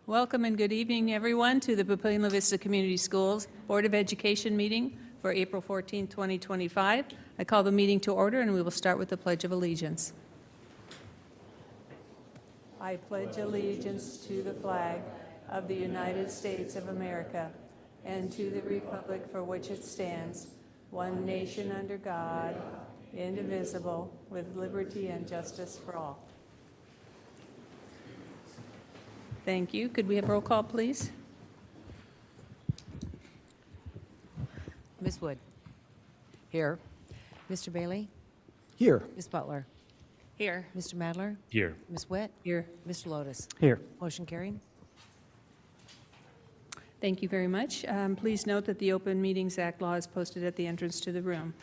Welcome and good evening, everyone, to the Papillion-La Vista Community Schools Board of Education meeting for April 14, 2025. I call the meeting to order, and we will start with the Pledge of Allegiance. I pledge allegiance to the flag of the United States of America and to the republic for which it stands, one nation under God, indivisible, with liberty and justice for all. Thank you. Could we have roll call, please? Ms. Wood. Here. Mr. Bailey. Here. Ms. Butler. Here. Mr. Madler. Here. Ms. Witt. Here. Mr. Lotus. Here. Motion carried. Thank you very much. Please note that the Open Meetings Act law is posted at the entrance to the room.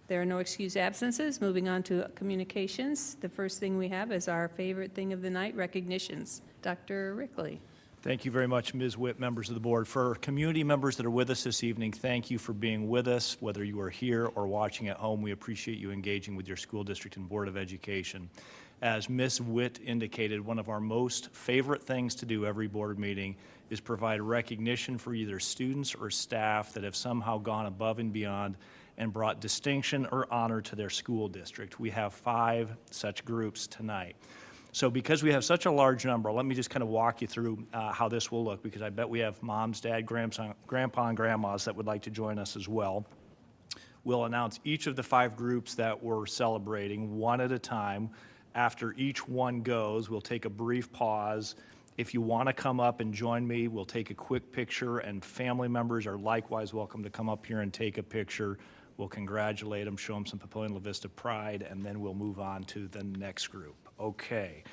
There are no excused absences. Moving on to communications. The first thing we have is our favorite thing of the night, recognitions. Dr. Rickley. Thank you very much, Ms. Witt, members of the board. For community members that are with us this evening, thank you for being with us. Whether you are here or watching at home, we appreciate you engaging with your school district and Board of Education. As Ms. Witt indicated, one of our most favorite things to do every board meeting is provide recognition for either students or staff that have somehow gone above and beyond and brought distinction or honor to their school district. We have 5 such groups tonight. So because we have such a large number, let me just kind of walk you through how this will look, because I bet we have moms, dad, grandpa, and grandmas that would like to join us as well. We'll announce each of the 5 groups that we're celebrating one at a time. After each one goes, we'll take a brief pause. If you want to come up and join me, we'll take a quick picture, and family members are likewise welcome to come up here and take a picture. We'll congratulate them, show them some Papillion-La Vista pride, and then we'll move on to the next group. Okay.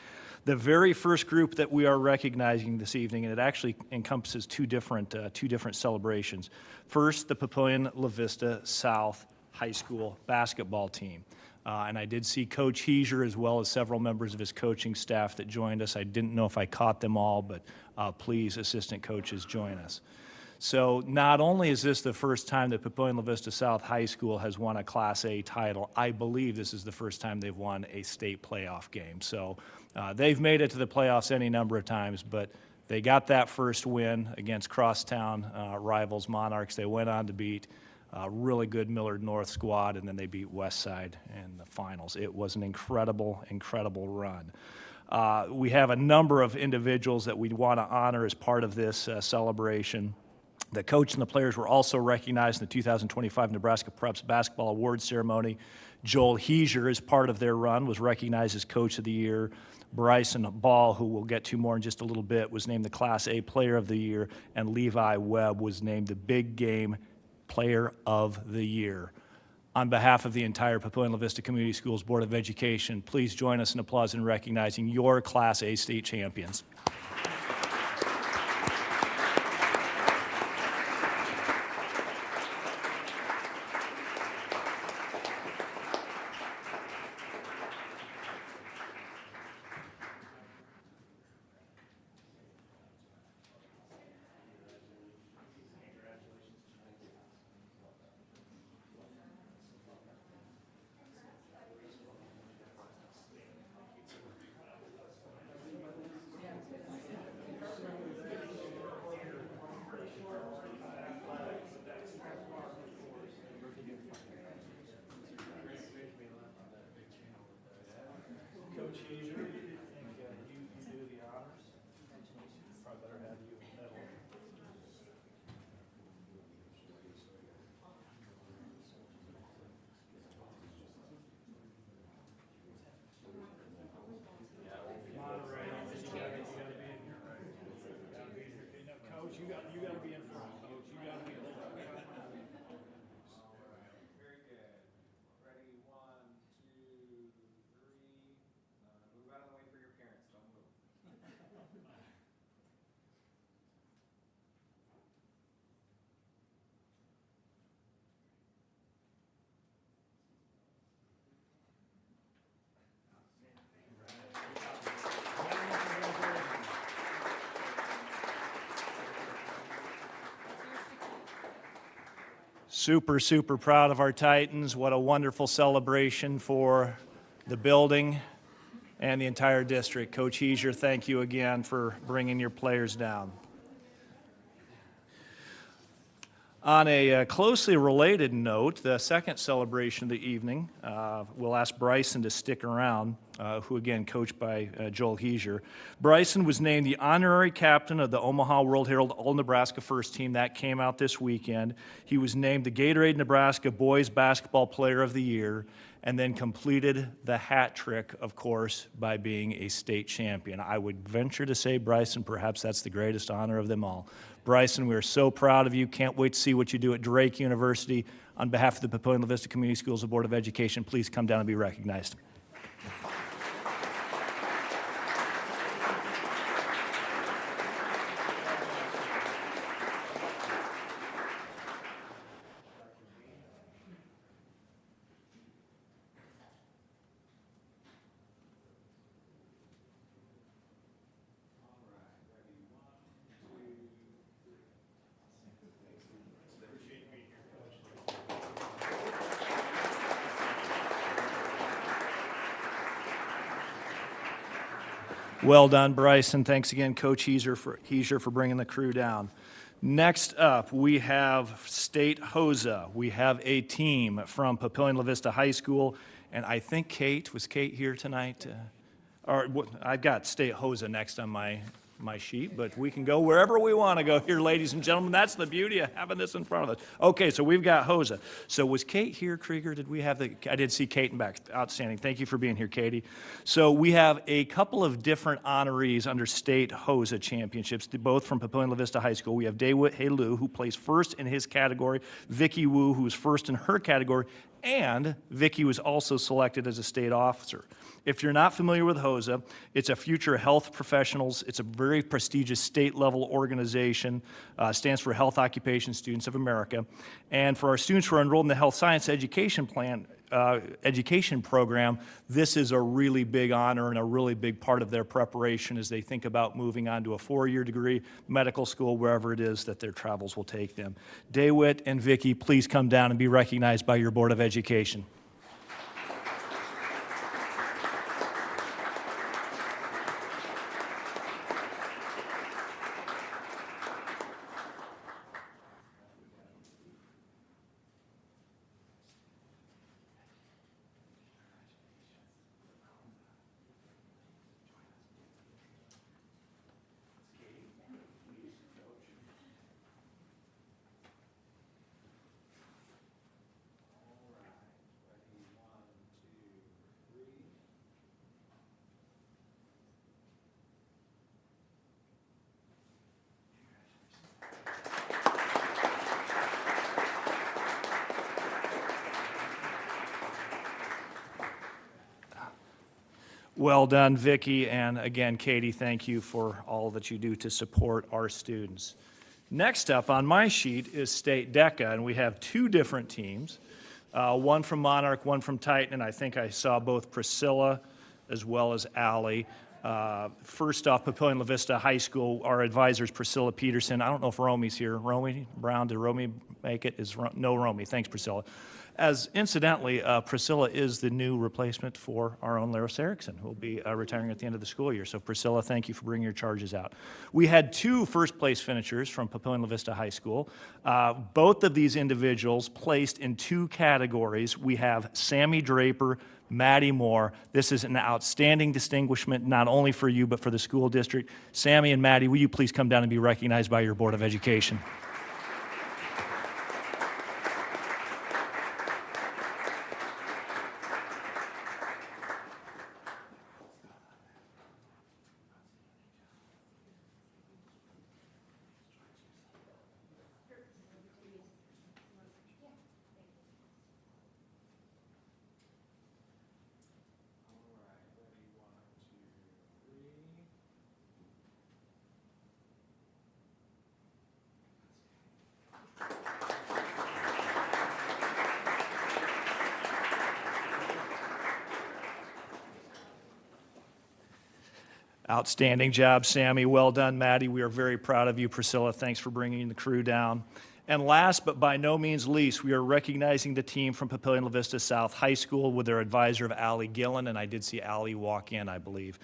The very first group that we are recognizing this evening, and it actually encompasses two different celebrations. First, the Papillion-La Vista South High School basketball team. And I did see Coach Heiser as well as several members of his coaching staff that joined us. I didn't know if I caught them all, but please, assistant coaches, join us. So not only is this the first time that Papillion-La Vista South High School has won a Class A title, I believe this is the first time they've won a state playoff game. So they've made it to the playoffs any number of times, but they got that first win against crosstown rivals Monarchs. They went on to beat a really good Millard North squad, and then they beat Westside in the finals. It was an incredible, incredible run. We have a number of individuals that we want to honor as part of this celebration. The coach and the players were also recognized in the 2025 Nebraska Preps Basketball Awards ceremony. Joel Heiser, as part of their run, was recognized as Coach of the Year. Bryson Ball, who we'll get to more in just a little bit, was named the Class A Player of the Year, and Levi Webb was named the Big Game Player of the Year. On behalf of the entire Papillion-La Vista Community Schools Board of Education, please join us in applause in recognizing your Class A state champions. Coach Heiser, I think you do the honors. Probably better have you in the middle. Coach, you got to be in front. Coach, you got to be in front. Very good. Ready, 1, 2, 3. Move out of the way for your parents. Don't move. Super, super proud of our Titans. What a wonderful celebration for the building and the entire district. Coach Heiser, thank you again for bringing your players down. On a closely related note, the second celebration of the evening, we'll ask Bryson to stick around, who again coached by Joel Heiser. Bryson was named the honorary captain of the Omaha World Herald All-Nebraska First Team. That came out this weekend. He was named the Gatorade Nebraska Boys Basketball Player of the Year, and then completed the hat trick, of course, by being a state champion. I would venture to say, Bryson, perhaps that's the greatest honor of them all. Bryson, we are so proud of you. Can't wait to see what you do at Drake University. On behalf of the Papillion La Vista Community Schools Board of Education, please come down and be recognized. Well done, Bryson. Thanks again, Coach Heiser for bringing the crew down. Next up, we have State HOSA. We have a team from Papillion La Vista High School, and I think Kate, was Kate here tonight? I've got State HOSA next on my sheet, but we can go wherever we want to go here, ladies and gentlemen. That's the beauty of having this in front of us. Okay, so we've got HOSA. So was Kate here, Krieger? Did we have I did see Kate in back. Outstanding. Thank you for being here, Katie. So we have a couple of different honorees under state HOSA championships, both from Papillion La Vista High School. We have Daewit Helu, who placed first in his category, Vicky Wu, who was first in her category, and Vicky was also selected as a state officer. If you're not familiar with HOSA, it's a future health professionals. It's a very prestigious state-level organization. Stands for Health Occupation Students of America. And for our students who are enrolled in the Health Science Education program, this is a really big honor and a really big part of their preparation as they think about moving on to a 4-year degree, medical school, wherever it is that their travels will take them. Daewit and Vicky, please come down and be recognized by your Board of Education. Well done, Vicki, and again, Katie, thank you for all that you do to support our students. Next up on my sheet is State DECA, and we have two different teams, one from Monarch, one from Titan, and I think I saw both Priscilla as well as Allie. First off, Papillion La Vista High School, our advisor is Priscilla Peterson. I don't know if Romy's here. Romy Brown, did Romy make it? No Romy. Thanks, Priscilla. As incidentally, Priscilla is the new replacement for our own Laris Erickson, who will be retiring at the end of the school year. So Priscilla, thank you for bringing your charges out. We had two first-place finishers from Papillion La Vista High School. Both of these individuals placed in two categories. We have Sammy Draper, Maddie Moore. This is an outstanding distinguishment, not only for you, but for the school district. Sammy and Maddie, will you please come down and be recognized by your Board of Education? Outstanding job, Sammy. Well done, Maddie. We are very proud of you. Priscilla, thanks for bringing the crew down. And last but by no means least, we are recognizing the team from Papillion La Vista South High School with their advisor of Allie Gillen, and I did see Allie walk in, I believe.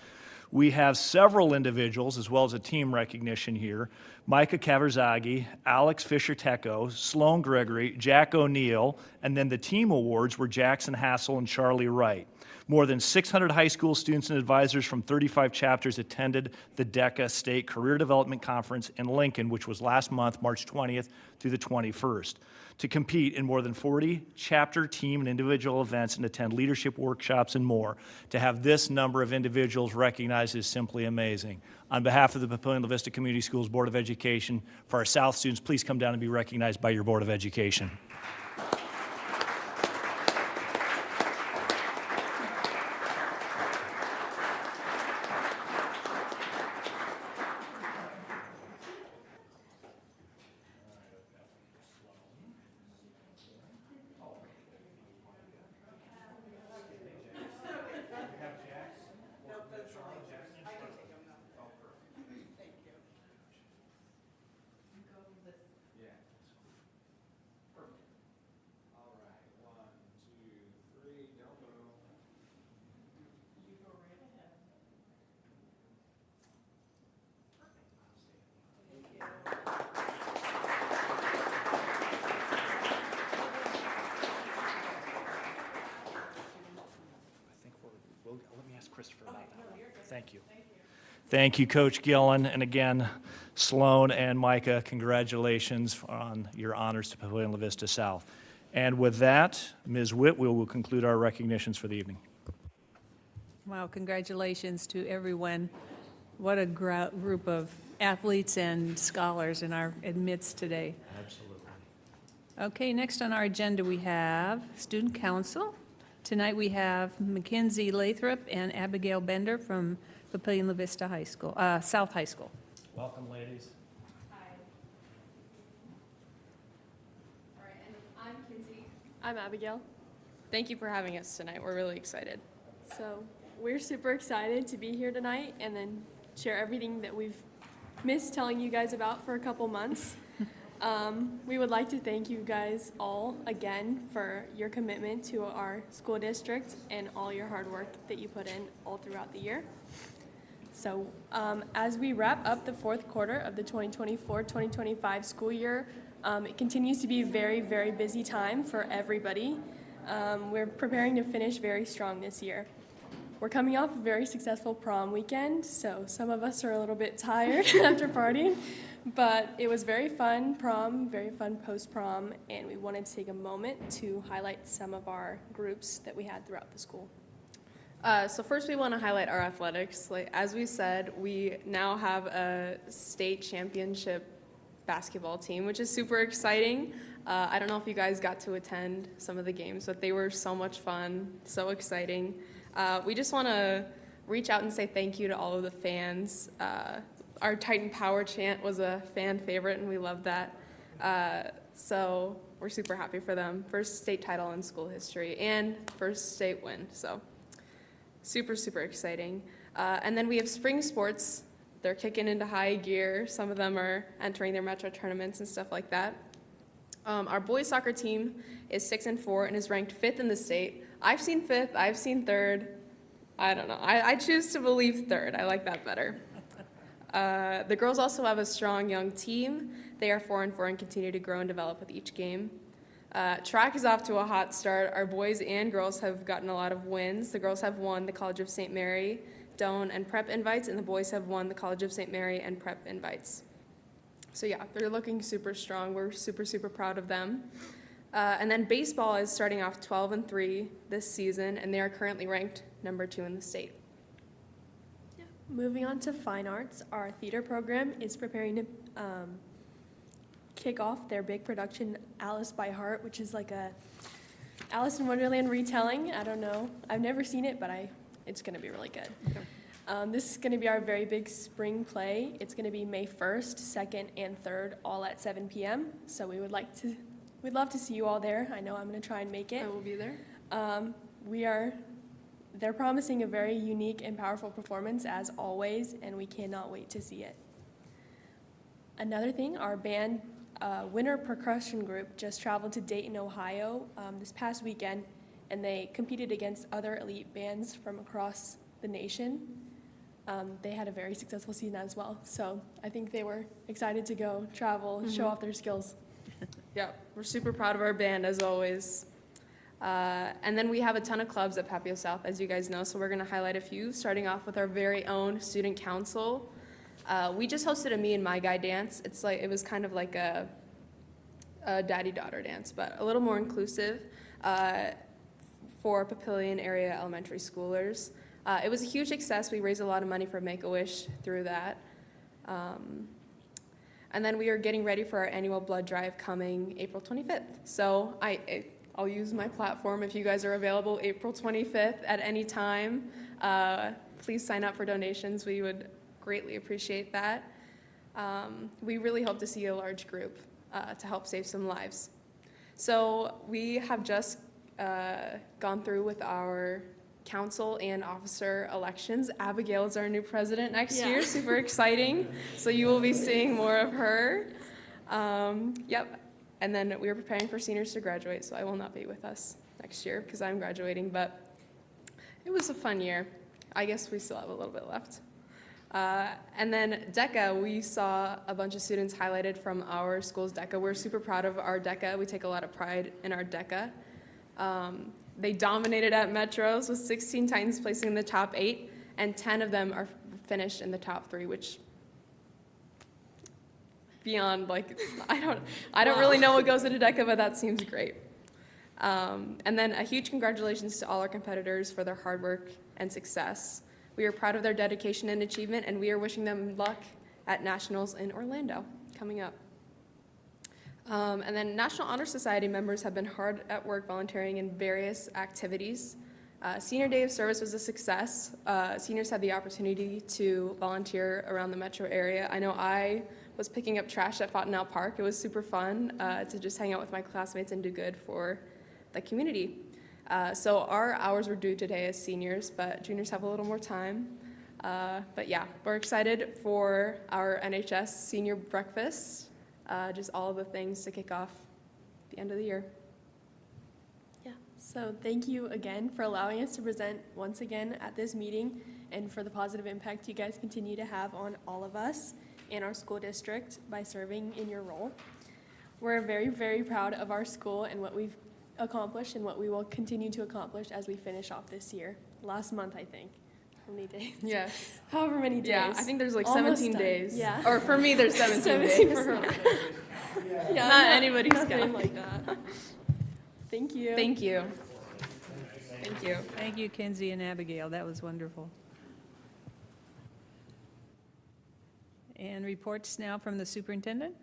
We have several individuals as well as a team recognition here. Micah Kaverzagi, Alex Fisher-Tecco, Sloan Gregory, Jack O'Neill, and then the team awards were Jackson Hassel and Charlie Wright. More than 600 high school students and advisors from 35 chapters attended the DECA State Career Development Conference in Lincoln, which was last month, March 20th through the 21st, to compete in more than 40 chapter, team, and individual events and attend leadership workshops and more. To have this number of individuals recognized is simply amazing. On behalf of the Papillion La Vista Community Schools Board of Education, for our South students, please come down and be recognized by your Board of Education. All right, 1, 2, 3, don't move. Let me ask Christopher about that. Thank you. Thank you, Coach Gillen. And again, Sloan and Micah, congratulations on your honors to Papillion La Vista South. And with that, Ms. Witt, we will conclude our recognitions for the evening. Wow, congratulations to everyone. What a group of athletes and scholars in our midst today. Absolutely. Okay, next on our agenda, we have Student Council. Tonight, we have Mackenzie Lathrop and Abigail Bender from Papillion La Vista High School, South High School. Welcome, ladies. Hi. All right, and I'm Kinsey. I'm Abigail. Thank you for having us tonight. We're really excited. So we're super excited to be here tonight and then share everything that we've missed telling you guys about for a couple months. We would like to thank you guys all again for your commitment to our school district and all your hard work that you put in all throughout the year. So as we wrap up the fourth quarter of the 2024-2025 school year, it continues to be a very, very busy time for everybody. We're preparing to finish very strong this year. We're coming off a very successful prom weekend, so some of us are a little bit tired after partying, but it was very fun prom, very fun post-prom, and we wanted to take a moment to highlight some of our groups that we had throughout the school. So first we want to highlight our athletics. Like, as we said, we now have a state championship basketball team, which is super exciting. I don't know if you guys got to attend some of the games, but they were so much fun, so exciting. We just want to reach out and say thank you to all of the fans. Our Titan Power chant was a fan favorite, and we love that. So we're super happy for them. First state title in school history and first state win. So super, super exciting. And then we have spring sports. They're kicking into high gear. Some of them are entering their metro tournaments and stuff like that. Our boys soccer team is 6-4 and is ranked 5th in the state. I've seen 5th, I've seen 3rd. I don't know. I choose to believe 3rd. I like that better. The girls also have a strong young team. They are 4-4 and continue to grow and develop with each game. Track is off to a hot start. Our boys and girls have gotten a lot of wins. The girls have won the College of St. Mary, Doan, and Prep invites, and the boys have won the College of St. Mary and Prep invites. So yeah, they're looking super strong. We're super, super proud of them. And then baseball is starting off 12-3 this season, and they are currently ranked number 2 in the state. Moving on to fine arts, our theater program is preparing to kick off their big production, Alice by Heart, which is like a Alice in Wonderland retelling. I don't know. I've never seen it, but it's going to be really good. This is going to be our very big spring play. It's going to be May 1st, 2nd, and 3rd, all at 7 p.m. So we'd love to see you all there. I know I'm going to try and make it. I will be there. They're promising a very unique and powerful performance as always, and we cannot wait to see it. Another thing, our band winter percussion group just traveled to Dayton, Ohio this past weekend, and they competed against other elite bands from across the nation. They had a very successful season as well, so I think they were excited to go travel and show off their skills. Yeah, we're super proud of our band as always. And then we have a ton of clubs at Papio South, as you guys know, so we're going to highlight a few, starting off with our very own student council. We just hosted a Me and My Guy dance. It was kind of like a daddy-daughter dance, but a little more inclusive for Papillion area elementary schoolers. It was a huge success. We raised a lot of money for Make-A-Wish through that. And then we are getting ready for our annual blood drive coming April 25th. So I'll use my platform if you guys are available April 25th at any time. Please sign up for donations. We would greatly appreciate that. We really hope to see a large group to help save some lives. So we have just gone through with our council and officer elections. Abigail is our new president next year. Super exciting. So you will be seeing more of her. Yep. And then we are preparing for seniors to graduate, so I will not be with us next year because I'm graduating, but it was a fun year. I guess we still have a little bit left. And then DECA, we saw a bunch of students highlighted from our school's DECA. We're super proud of our DECA. We take a lot of pride in our DECA. They dominated at Metros with 16 Titans placing in the top 8, and 10 of them are finished in the top 3, which beyond, like, I don't really know what goes into DECA, but that seems great. And then a huge congratulations to all our competitors for their hard work and success. We are proud of their dedication and achievement, and we are wishing them luck at Nationals in Orlando coming up. And then National Honor Society members have been hard at work volunteering in various activities. Senior Day of Service was a success. Seniors had the opportunity to volunteer around the metro area. I know I was picking up trash at Fontenelle Park. It was super fun to just hang out with my classmates and do good for the community. So our hours were due today as seniors, but juniors have a little more time. But yeah, we're excited for our NHS senior breakfast. Just all the things to kick off the end of the year. Yeah, so thank you again for allowing us to present once again at this meeting and for the positive impact you guys continue to have on all of us and our school district by serving in your role. We're very, very proud of our school and what we've accomplished and what we will continue to accomplish as we finish off this year. Last month, I think. How many days? Yes. However many days. Yeah, I think there's like Almost 17 done. days. Yeah. Or for me, there's 17 days. For her. Yeah, Not anybody's nothing count. like that. Thank you. Thank you. Thank you. Thank you, Kinsey and Abigail. That was wonderful. And reports now from the superintendent.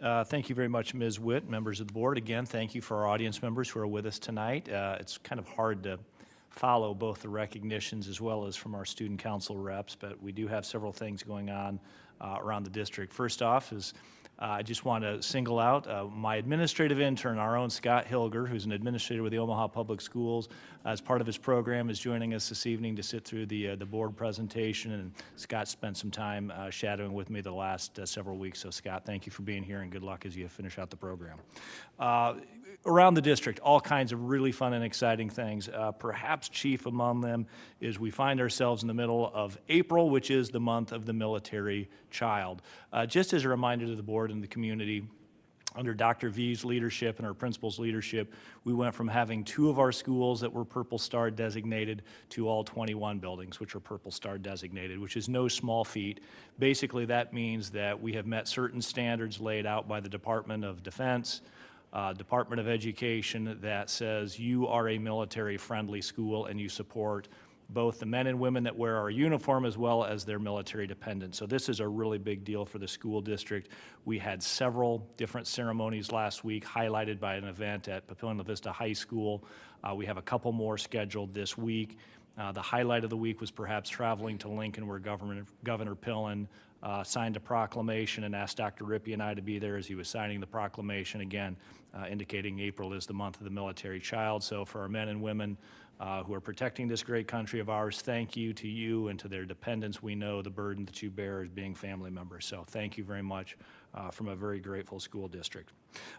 Thank you very much, Ms. Witt, members of the board. Again, thank you for our audience members who are with us tonight. It's kind of hard to follow both the recognitions as well as from our student council reps, but we do have several things going on around the district. First off is I just want to single out my administrative intern, our own Scott Hilger, who's an administrator with the Omaha Public Schools. As part of his program, is joining us this evening to sit through the board presentation, and Scott spent some time shadowing with me the last several weeks. So Scott, thank you for being here, and good luck as you finish out the program. Around the district, all kinds of really fun and exciting things. Perhaps chief among them is we find ourselves in the middle of April, which is the month of the military child. Just as a reminder to the board and the community, under Dr. V's leadership and our principal's leadership, we went from having 2 of our schools that were Purple Star designated to all 21 buildings, which are Purple Star designated, which is no small feat. Basically, that means that we have met certain standards laid out by the Department of Defense, Department of Education, that says you are a military-friendly school and you support both the men and women that wear our uniform as well as their military dependents. So this is a really big deal for the school district. We had several different ceremonies last week highlighted by an event at Papillion La Vista High School. We have a couple more scheduled this week. The highlight of the week was perhaps traveling to Lincoln, where Governor Pillen signed a proclamation and asked Dr. Rippey and I to be there as he was signing the proclamation, again, indicating April is the month of the military child. So for our men and women who are protecting this great country of ours. Thank you to you and to their dependents. We know the burden that you bear as being family members. So thank you very much from a very grateful school district.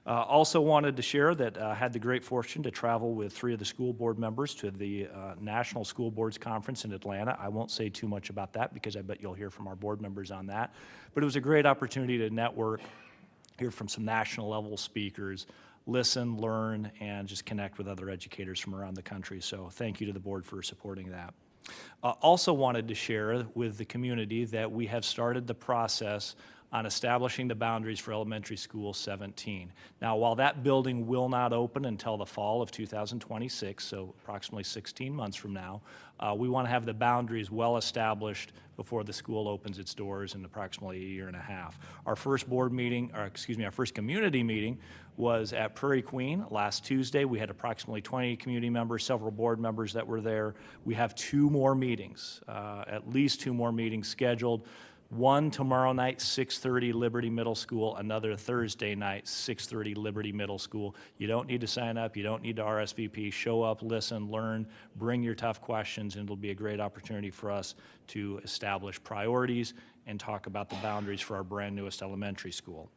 Also wanted to share that I had the great fortune to travel with 3 of the school board members to the National School Boards Conference in Atlanta. I won't say too much about that because I bet you'll hear from our board members on that. But it was a great opportunity to network, hear from some national level speakers, listen, learn, and just connect with other educators from around the country. So thank you to the board for supporting that. Also wanted to share with the community that we have started the process on establishing the boundaries for elementary school 17. Now, while that building will not open until the fall of 2026, so approximately 16 months from now, we want to have the boundaries well established before the school opens its doors in approximately a year and a half. Our first board meeting, or excuse me, our first community meeting was at Prairie Queen last Tuesday. We had approximately 20 community members, several board members that were there. We have 2 more meetings, at least 2 more meetings scheduled. One tomorrow night, 6:30, Liberty Middle School. Another Thursday night, 6:30, Liberty Middle School. You don't need to sign up. You don't need to RSVP. Show up, listen, learn, bring your tough questions, and it'll be a great opportunity for us to establish priorities and talk about the boundaries for our brand newest elementary school.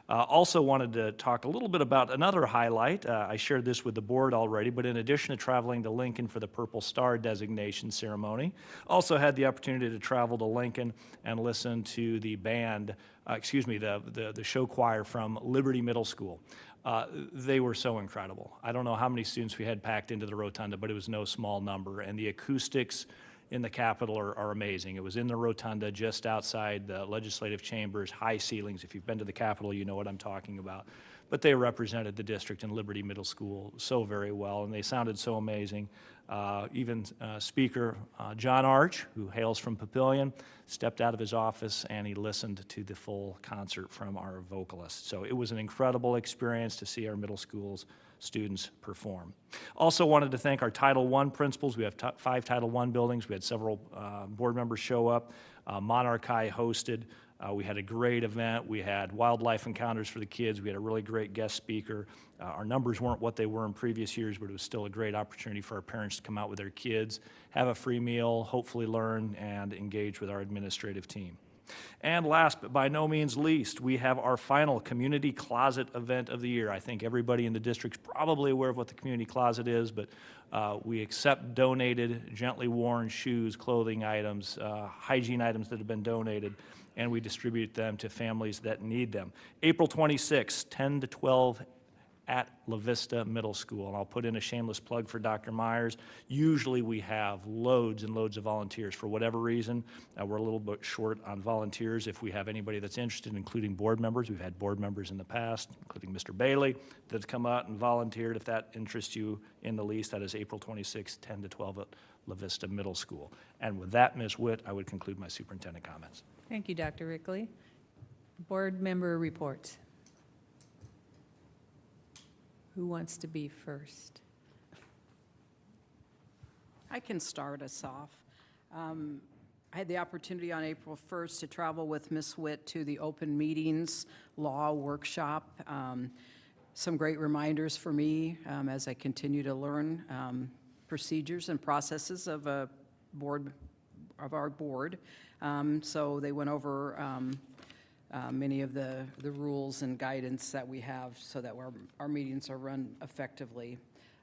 Also wanted to talk a little bit about another highlight. I shared this with the board already, but in addition to traveling to Lincoln for the Purple Star designation ceremony, also had the opportunity to travel to Lincoln and listen to the band, the show choir from Liberty Middle School. They were so incredible. I don't know how many students we had packed into the rotunda, but it was no small number, and the acoustics in the Capitol are amazing. It was in the rotunda just outside the legislative chambers, high ceilings. If you've been to the Capitol, you know what I'm talking about. But they represented the district and Liberty Middle School so very well, and they sounded so amazing. Even Speaker John Arch, who hails from Papillion, stepped out of his office and he listened to the full concert from our vocalists. So it was an incredible experience to see our middle schools students perform. Also wanted to thank our Title I principals. We have 5 Title I buildings. We had several board members show up. Monarch High hosted. We had a great event. We had wildlife encounters for the kids. We had a really great guest speaker. Our numbers weren't what they were in previous years, but it was still a great opportunity for our parents to come out with their kids, have a free meal, hopefully learn, and engage with our administrative team. And last but by no means least, we have our final community closet event of the year. I think everybody in the district's probably aware of what the community closet is, but we accept donated, gently worn shoes, clothing items, hygiene items that have been donated, and we distribute them to families that need them. April 26th, 10 to 12 at La Vista Middle School. And I'll put in a shameless plug for Dr. Myers. Usually we have loads and loads of volunteers. For whatever reason, we're a little bit short on volunteers. If we have anybody that's interested, including board members, we've had board members in the past, including Mr. Bailey, that's come out and volunteered. If that interests you in the least, that is April 26th, 10 to 12 at La Vista Middle School. And with that, Ms. Witt, I would conclude my superintendent comments. Thank you, Dr. Rickley. Board member reports. Who wants to be first? I can start us off. I had the opportunity on April 1st to travel with Ms. Witt to the Open Meetings Law Workshop. Some great reminders for me as I continue to learn procedures and processes of our board. So they went over many of the rules and guidance that we have so that our meetings are run effectively.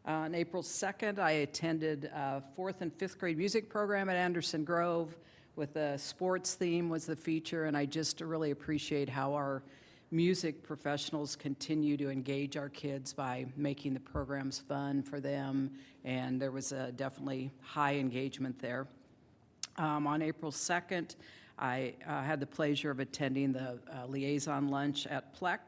On April 2nd, I attended a 4th and 5th grade music program at Anderson Grove with a sports theme was the feature, and I just really appreciate how our music professionals continue to engage our kids by making the programs fun for them, and there was a definitely high engagement there. On April 2nd, I had the pleasure of attending the liaison lunch at PLEC,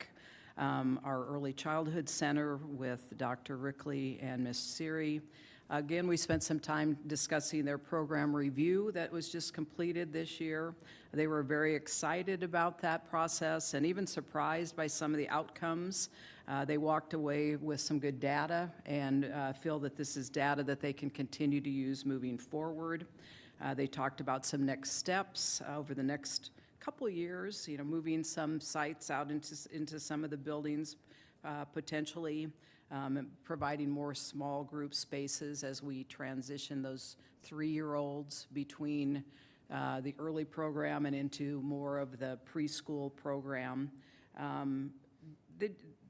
our early childhood center with Dr. Rickley and Ms. Siri. Again, we spent some time discussing their program review that was just completed this year. They were very excited about that process and even surprised by some of the outcomes. They walked away with some good data and feel that this is data that they can continue to use moving forward. They talked about some next steps over the next couple of years, moving some sites out into some of the buildings potentially. and providing more small group spaces as we transition those 3-year-olds between the early program and into more of the preschool program.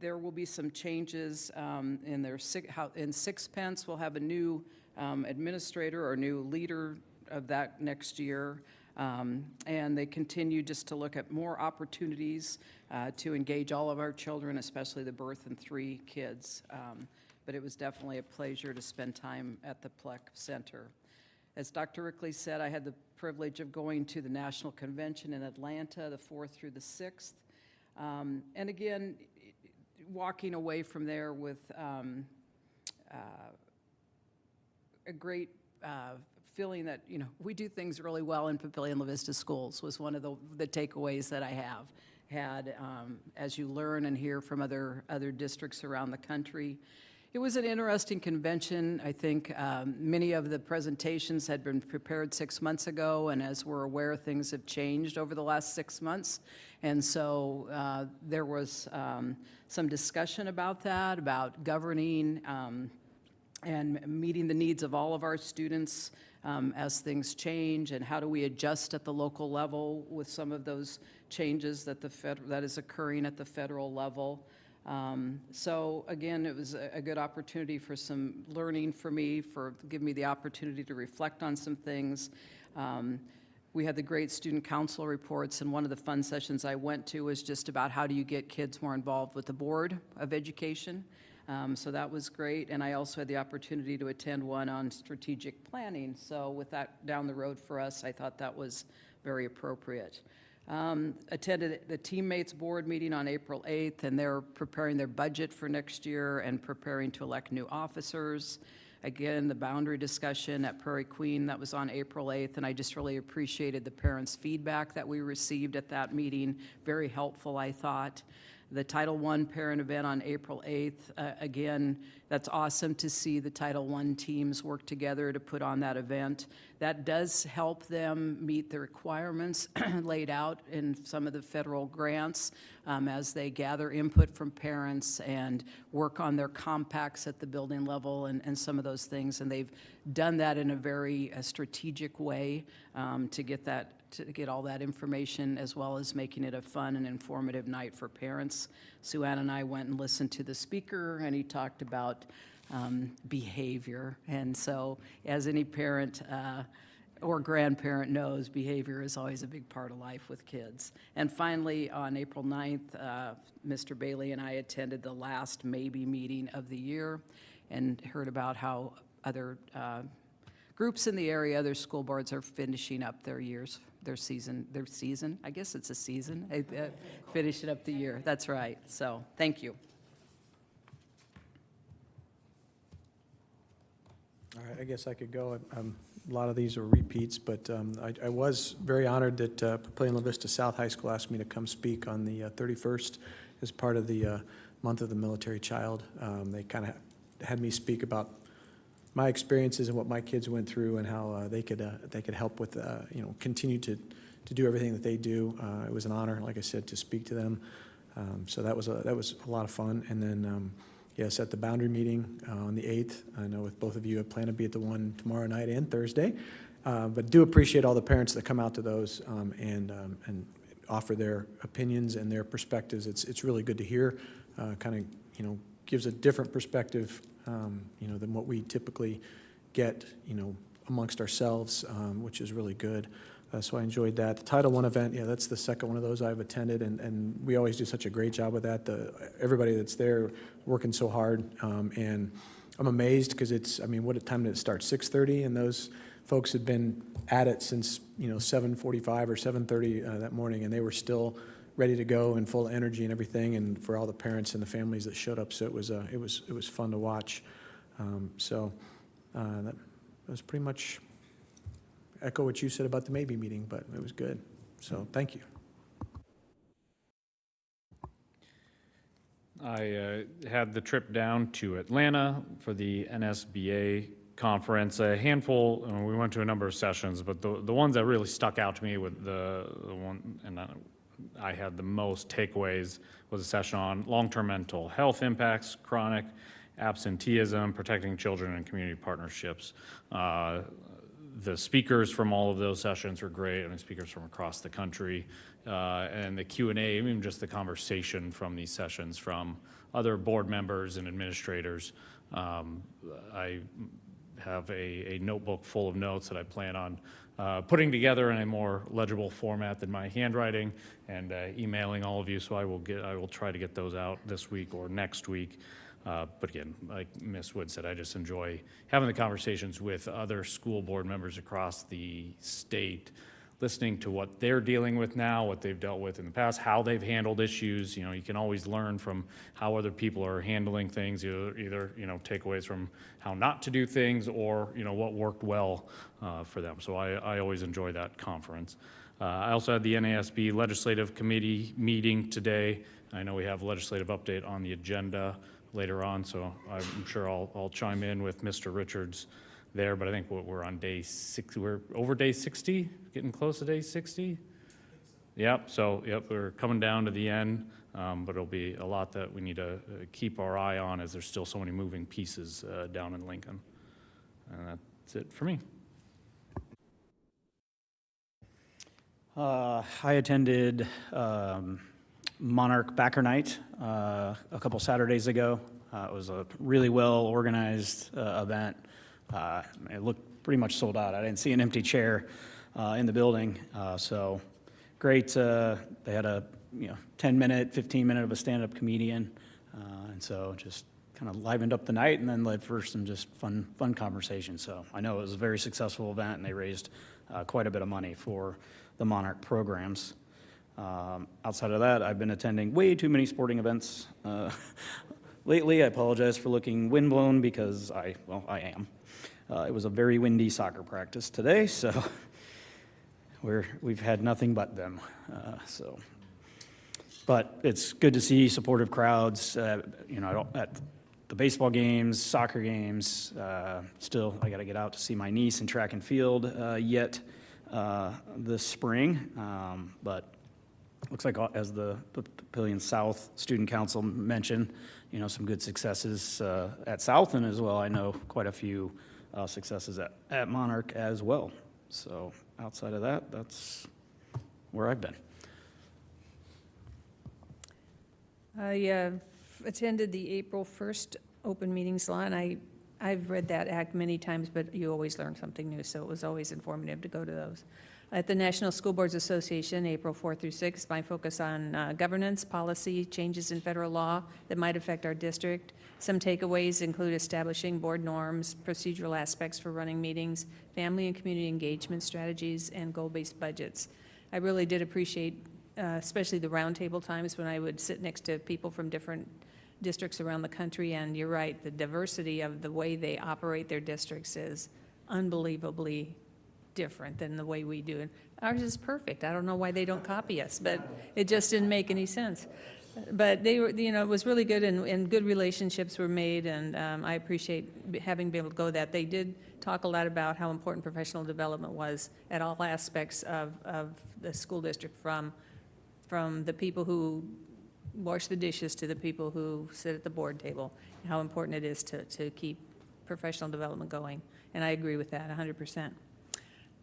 There will be some changes in Sixpence. We'll have a new administrator or new leader of that next year. And they continue just to look at more opportunities to engage all of our children, especially the birth and 3 kids. But it was definitely a pleasure to spend time at the PLEC Center. As Dr. Rickley said, I had the privilege of going to the National Convention in Atlanta, the 4th through the 6th. And again, walking away from there with a great feeling that, you know, we do things really well in Papillion La Vista schools was one of the takeaways that I have had as you learn and hear from other districts around the country. It was an interesting convention. I think many of the presentations had been prepared 6 months ago, and as we're aware, things have changed over the last 6 months. And so there was some discussion about that, about governing and meeting the needs of all of our students as things change, and how do we adjust at the local level with some of those changes that that is occurring at the federal level. So again, it was a good opportunity for some learning for me, for giving me the opportunity to reflect on some things. We had the great student council reports, and one of the fun sessions I went to was just about how do you get kids more involved with the Board of Education. So that was great, and I also had the opportunity to attend one on strategic planning. So with that down the road for us, I thought that was very appropriate. Attended the Teammates Board meeting on April 8th, and they're preparing their budget for next year and preparing to elect new officers. Again, the boundary discussion at Prairie Queen, that was on April 8th, and I just really appreciated the parents' feedback that we received at that meeting. Very helpful, I thought. The Title I parent event on April 8th, again, that's awesome to see the Title I teams work together to put on that event. That does help them meet the requirements laid out in some of the federal grants as they gather input from parents and work on their compacts at the building level and some of those things. And they've done that in a very strategic way to get all that information, as well as making it a fun and informative night for parents. Sue Ann and I went and listened to the speaker, and he talked about behavior. And so, as any parent or grandparent knows, behavior is always a big part of life with kids. And finally, on April 9th, Mr. Bailey and I attended the last maybe meeting of the year and heard about how other groups in the area, other school boards are finishing up their years, their season, I guess it's a season, finishing up the year. That's right. So, thank you. All right, I guess I could go. A lot of these are repeats, but I was very honored that Papillion La Vista South High School asked me to come speak on the 31st as part of the Month of the Military Child. They kind of had me speak about my experiences and what my kids went through and how they could help with, continue to do everything that they do. It was an honor, like I said, to speak to them. So that was a lot of fun. And then, yes, at the boundary meeting on the 8th, I know with both of you, I plan to be at the one tomorrow night and Thursday. But do appreciate all the parents that come out to those and offer their opinions and their perspectives. It's really good to hear. Gives a different perspective, than what we typically get, amongst ourselves, which is really good. So I enjoyed that. The Title I event, yeah, that's the second one of those I've attended, and we always do such a great job with that. Everybody that's there working so hard, and I'm amazed because what time did it start? 6:30, and those folks had been at it since 7:45 or 7:30 that morning, and they were still ready to go and full of energy and everything, and for all the parents and the families that showed up. So it was fun to watch. That was pretty much echo what you said about the maybe meeting, but it was good. So thank you. I had the trip down to Atlanta for the NSBA conference. A handful, we went to a number of sessions, but the ones that really stuck out to me with the one, and I had the most takeaways, was a session on long-term mental health impacts, chronic absenteeism, protecting children, and community partnerships. The speakers from all of those sessions were great, and the speakers from across the country. And the Q&A, even just the conversation from these sessions from other board members and administrators. I have a notebook full of notes that I plan on putting together in a more legible format than my handwriting and emailing all of you. So I will try to get those out this week or next week. But again, like Ms. Wood said, I just enjoy having the conversations with other school board members across the state, listening to what they're dealing with now, what they've dealt with in the past, how they've handled issues. You know, you can always learn from how other people are handling things, either takeaways from how not to do things or, what worked well for them. So I always enjoy that conference. I also had the NASB Legislative Committee meeting today. I know we have a legislative update on the agenda later on, so I'm sure I'll chime in with Mr. Richards there, but I think we're on day 6, we're over day 60, getting close to day 60. Yep, we're coming down to the end, but it'll be a lot that we need to keep our eye on as there's still so many moving pieces down in Lincoln. And that's it for me. I attended Monarch Backer Night a couple Saturdays ago. It was a really well-organized event. It looked pretty much sold out. I didn't see an empty chair in the building, so great. They had a 10-minute, 15-minute of a stand-up comedian, and so just kind of livened up the night and then led for some just fun conversation. So I know it was a very successful event, and they raised quite a bit of money for the Monarch programs. Outside of that, I've been attending way too many sporting events lately. I apologize for looking windblown because I am. It was a very windy soccer practice today, so we've had nothing but them. But it's good to see supportive crowds. At the baseball games, soccer games. Still, I got to get out to see my niece in track and field yet this spring, but. Looks like, as the Papillion South Student Council mentioned, some good successes at South, and as well, I know quite a few successes at Monarch as well. So outside of that, that's where I've been. I attended the April 1st open meetings law, and I've read that act many times, but you always learn something new, so it was always informative to go to those. At the National School Boards Association, April 4 through 6, my focus on governance, policy, changes in federal law that might affect our district. Some takeaways include establishing board norms, procedural aspects for running meetings, family and community engagement strategies, and goal-based budgets. I really did appreciate, especially the roundtable times when I would sit next to people from different districts around the country, and you're right, the diversity of the way they operate their districts is unbelievably different than the way we do it. Ours is perfect. I don't know why they don't copy us, but it just didn't make any sense. But they were, it was really good, and good relationships were made, and I appreciate having been able to go that. They did talk a lot about how important professional development was at all aspects of the school district, from the people who wash the dishes to the people who sit at the board table, how important it is to keep professional development going. And I agree with that 100%.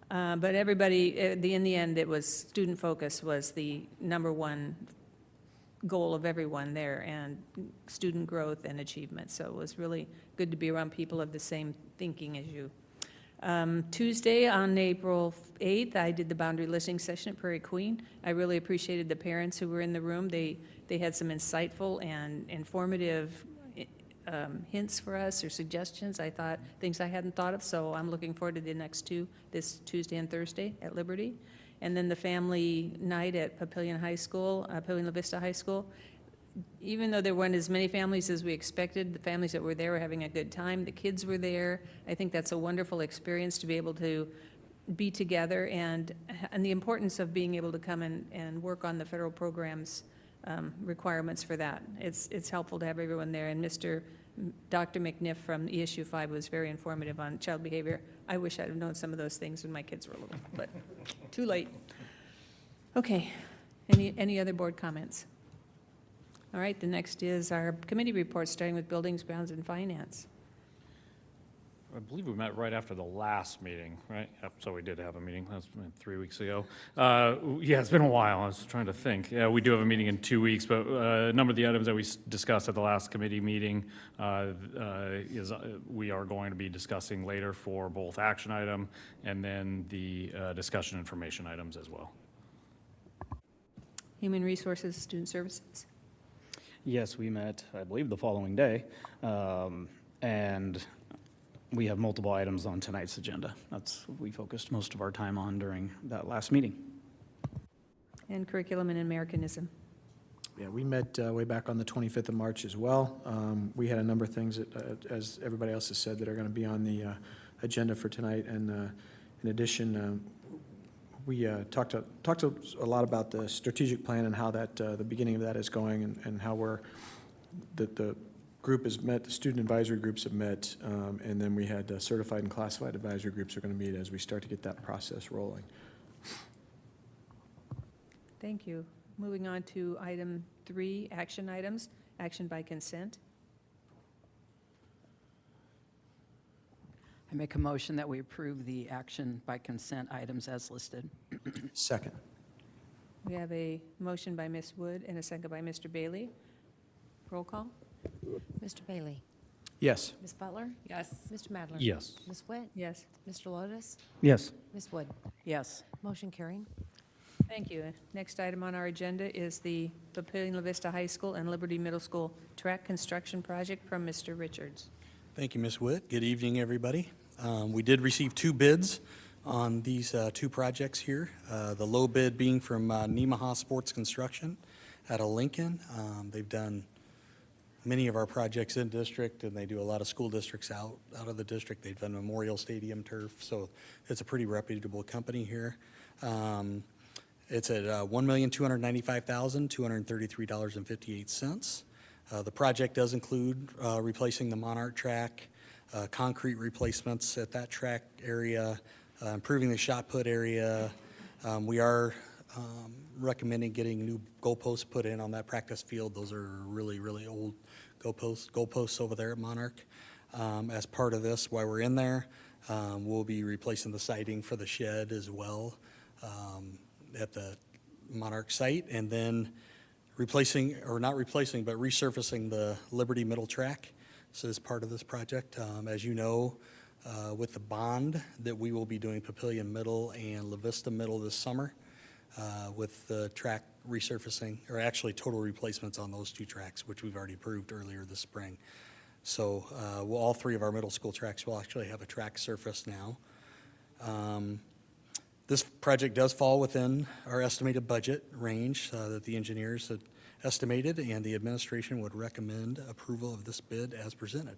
But everybody, in the end, it was student focus was the number one goal of everyone there, and student growth and achievement. So it was really good to be around people of the same thinking as you. Tuesday, on April 8th, I did the boundary listening session at Prairie Queen. I really appreciated the parents who were in the room. They had some insightful and informative hints for us or suggestions. I thought things I hadn't thought of, so I'm looking forward to the next two, this Tuesday and Thursday at Liberty. And then the family night at Papillion High School, Papillion La Vista High School. Even though there weren't as many families as we expected, the families that were there were having a good time. The kids were there. I think that's a wonderful experience to be able to be together, and the importance of being able to come and work on the federal programs requirements for that. It's helpful to have everyone there, and Dr. McNiff from ESU 5 was very informative on child behavior. I wish I'd have known some of those things when my kids were little, but too late. Okay, any other board comments? All right, the next is our committee reports, starting with Buildings, Grounds, and Finance. I believe we met right after the last meeting, right? Yep, so we did have a meeting, that was 3 weeks ago. Yeah, it's been a while, I was trying to think. Yeah, we do have a meeting in 2 weeks, but a number of the items that we discussed at the last committee meeting we are going to be discussing later for both action item and then the discussion information items as well. Human Resources, Student Services. Yes, we met, I believe, the following day, and we have multiple items on tonight's agenda. That's what we focused most of our time on during that last meeting. And Curriculum and Americanism. Yeah, we met way back on the 25th of March as well. We had a number of things that, as everybody else has said, that are going to be on the agenda for tonight. And in addition, we talked a lot about the strategic plan and how that the beginning of that is going, and how the group has met, the student advisory groups have met, and then we had certified and classified advisory groups are going to meet as we start to get that process rolling. Thank you. Moving on to item 3, action items, action by consent. I make a motion that we approve the action by consent items as listed. Second. We have a motion by Ms. Wood and a second by Mr. Bailey. Roll call? Mr. Bailey? Yes. Ms. Butler? Yes. Mr. Madler? Yes. Ms. Witt? Yes. Mr. Lotus? Yes. Ms. Wood? Yes. Motion carried. Thank you. Next item on our agenda is the Papillion La Vista High School and Liberty Middle School track construction project from Mr. Richards. Thank you, Ms. Witt. Good evening, everybody. We did receive 2 bids on these 2 projects here. The low bid being from Nemaha Sports Construction out of Lincoln. They've done many of our projects in district, and they do a lot of school districts out of the district. They've done Memorial Stadium turf, so it's a pretty reputable company here. It's at $1,295,233.58. The project does include replacing the Monarch track, concrete replacements at that track area, improving the shot put area. We are recommending getting new goalposts put in on that practice field. Those are really, really old goalposts over there at Monarch. As part of this, while we're in there, we'll be replacing the siding for the shed as well at the Monarch site, and then replacing, or not replacing, but resurfacing the Liberty Middle track. So as part of this project, as you know, with the bond that we will be doing Papillion Middle and La Vista Middle this summer, with the track resurfacing, or actually total replacements on those 2 tracks, which we've already approved earlier this spring. So all 3 of our middle school tracks will actually have a track surface now. This project does fall within our estimated budget range that the engineers had estimated, and the administration would recommend approval of this bid as presented.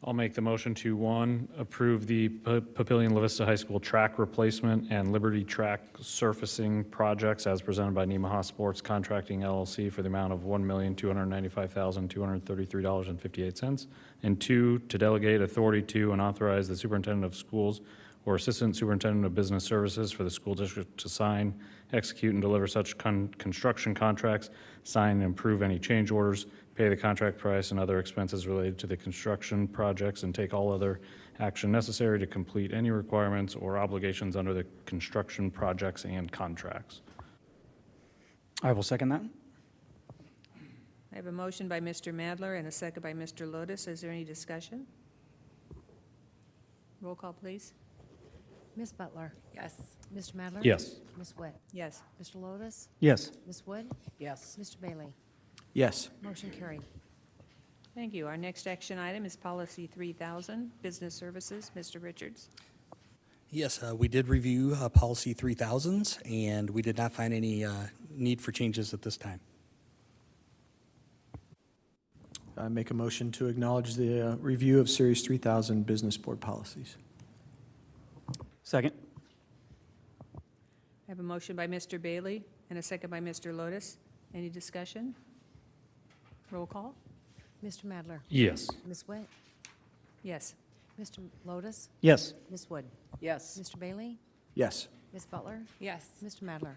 I'll make the motion to, 1, approve the Papillion La Vista High School track replacement and Liberty track surfacing projects as presented by Nemaha Sports Contracting LLC for the amount of $1,295,233.58. And 2, to delegate authority to and authorize the superintendent of schools or assistant superintendent of business services for the school district to sign, execute, and deliver such construction contracts, sign and approve any change orders, pay the contract price and other expenses related to the construction projects, and take all other action necessary to complete any requirements or obligations under the construction projects and contracts. I will second that. I have a motion by Mr. Madler and a second by Mr. Lotus. Is there any discussion? Roll call, please. Ms. Butler? Yes. Mr. Madler? Yes. Ms. Witt? Yes. Mr. Lotus? Yes. Ms. Wood? Yes. Mr. Bailey? Yes. Motion carried. Thank you. Our next action item is Policy 3000, Business Services. Mr. Richards. Yes, we did review Policy 3000s, and we did not find any need for changes at this time. I make a motion to acknowledge the review of Series 3000 Business Board Policies. Second. I have a motion by Mr. Bailey and a second by Mr. Lotus. Any discussion? Roll call? Mr. Madler? Yes. Ms. Witt? Yes. Mr. Lotus? Yes. Ms. Wood? Yes. Mr. Bailey? Yes. Ms. Butler? Yes. Mr. Madler?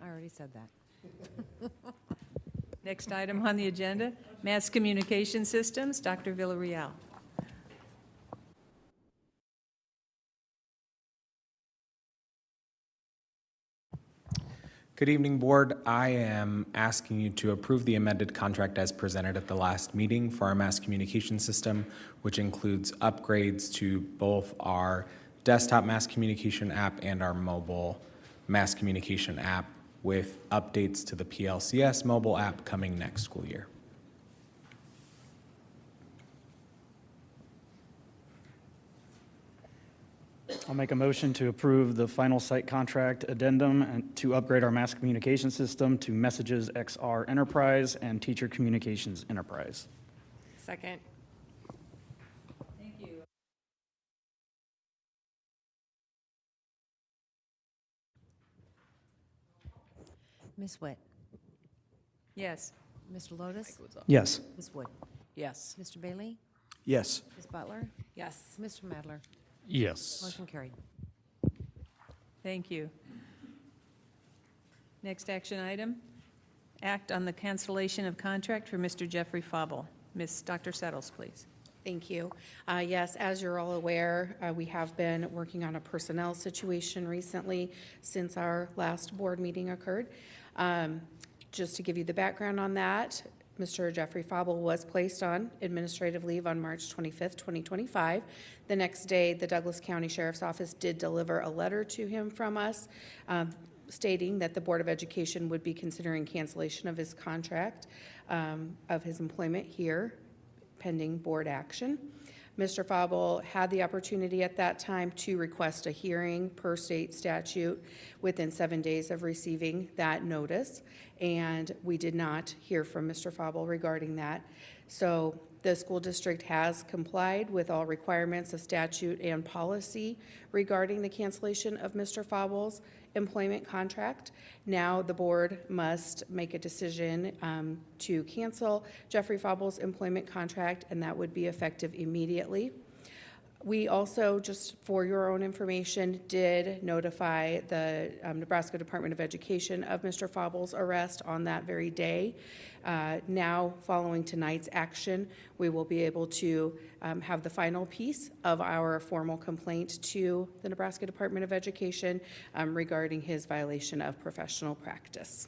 I already said that. Next item on the agenda, Mass Communication Systems, Dr. Villarreal. Good evening, Board. I am asking you to approve the amended contract as presented at the last meeting for our mass communication system, which includes upgrades to both our desktop mass communication app and our mobile mass communication app, with updates to the PLCS mobile app coming next school year. I'll make a motion to approve the final site contract addendum and to upgrade our mass communication system to Messages XR Enterprise and Teacher Communications Enterprise. Second. Thank you. Ms. Witt? Yes. Mr. Lotus? Yes. Ms. Wood? Yes. Mr. Bailey? Yes. Ms. Butler? Yes. Mr. Madler? Yes. Motion carried. Thank you. Next action item, act on the cancellation of contract for Mr. Jeffrey Fauble. Dr. Settles, please. Thank you. Yes, as you're all aware, we have been working on a personnel situation recently since our last board meeting occurred. Just to give you the background on that, Mr. Jeffrey Fauble was placed on administrative leave on March 25th, 2025. The next day, the Douglas County Sheriff's Office did deliver a letter to him from us stating that the Board of Education would be considering cancellation of his contract of his employment here, pending board action. Mr. Fauble had the opportunity at that time to request a hearing per state statute within 7 days of receiving that notice, and we did not hear from Mr. Fauble regarding that. So the school district has complied with all requirements of statute and policy regarding the cancellation of Mr. Fauble's employment contract. Now the board must make a decision to cancel Jeffrey Fauble's employment contract, and that would be effective immediately. We also, just for your own information, did notify the Nebraska Department of Education of Mr. Fauble's arrest on that very day. Now, following tonight's action, we will be able to have the final piece of our formal complaint to the Nebraska Department of Education regarding his violation of professional practice.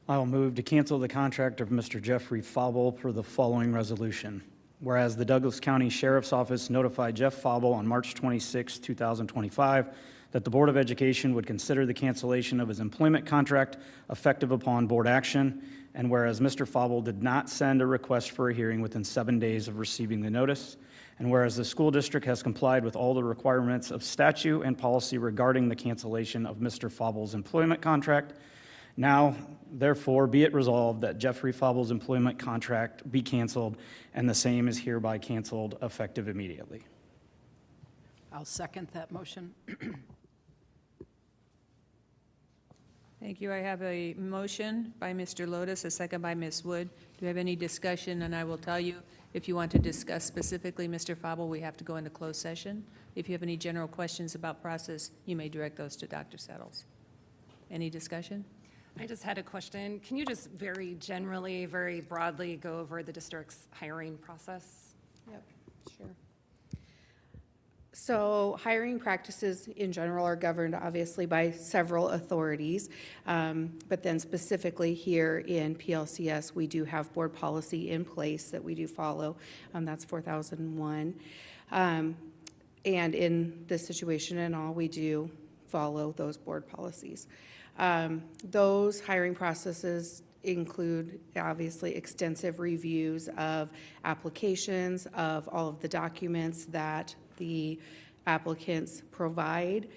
I will move to cancel the contract of Mr. Jeffrey Fauble per the following resolution. Whereas the Douglas County Sheriff's Office notified Jeff Fauble on March 26, 2025, that the Board of Education would consider the cancellation of his employment contract effective upon board action, and whereas Mr. Fauble did not send a request for a hearing within 7 days of receiving the notice, and whereas the school district has complied with all the requirements of statute and policy regarding the cancellation of Mr. Fauble's employment contract, now, therefore, be it resolved that Jeffrey Fauble's employment contract be canceled, and the same is hereby canceled effective immediately. I'll second that motion. Thank you. I have a motion by Mr. Lotus, a second by Ms. Wood. Do we have any discussion? And I will tell you, if you want to discuss specifically Mr. Fauble, we have to go into closed session. If you have any general questions about process, you may direct those to Dr. Settles. Any discussion? I just had a question. Can you just very generally, very broadly go over the district's hiring process? Yep, sure. So hiring practices in general are governed obviously by several authorities, but then specifically here in PLCS, we do have board policy in place that we do follow. That's 4001. And in this situation and all, we do follow those board policies. Those hiring processes include obviously extensive reviews of applications, of all of the documents that the applicants provide.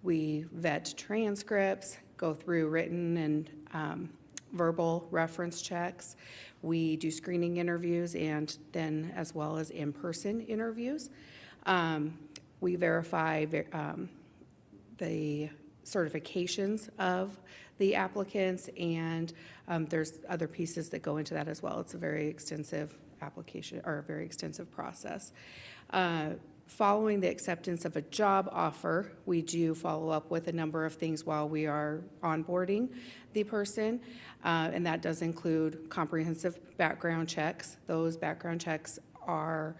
We vet transcripts, go through written and verbal reference checks. We do screening interviews and then as well as in-person interviews. We verify the certifications of the applicants, and there's other pieces that go into that as well. It's a very extensive application or a very extensive process. Following the acceptance of a job offer, we do follow up with a number of things while we are onboarding the person, and that does include comprehensive background checks. Those background checks are,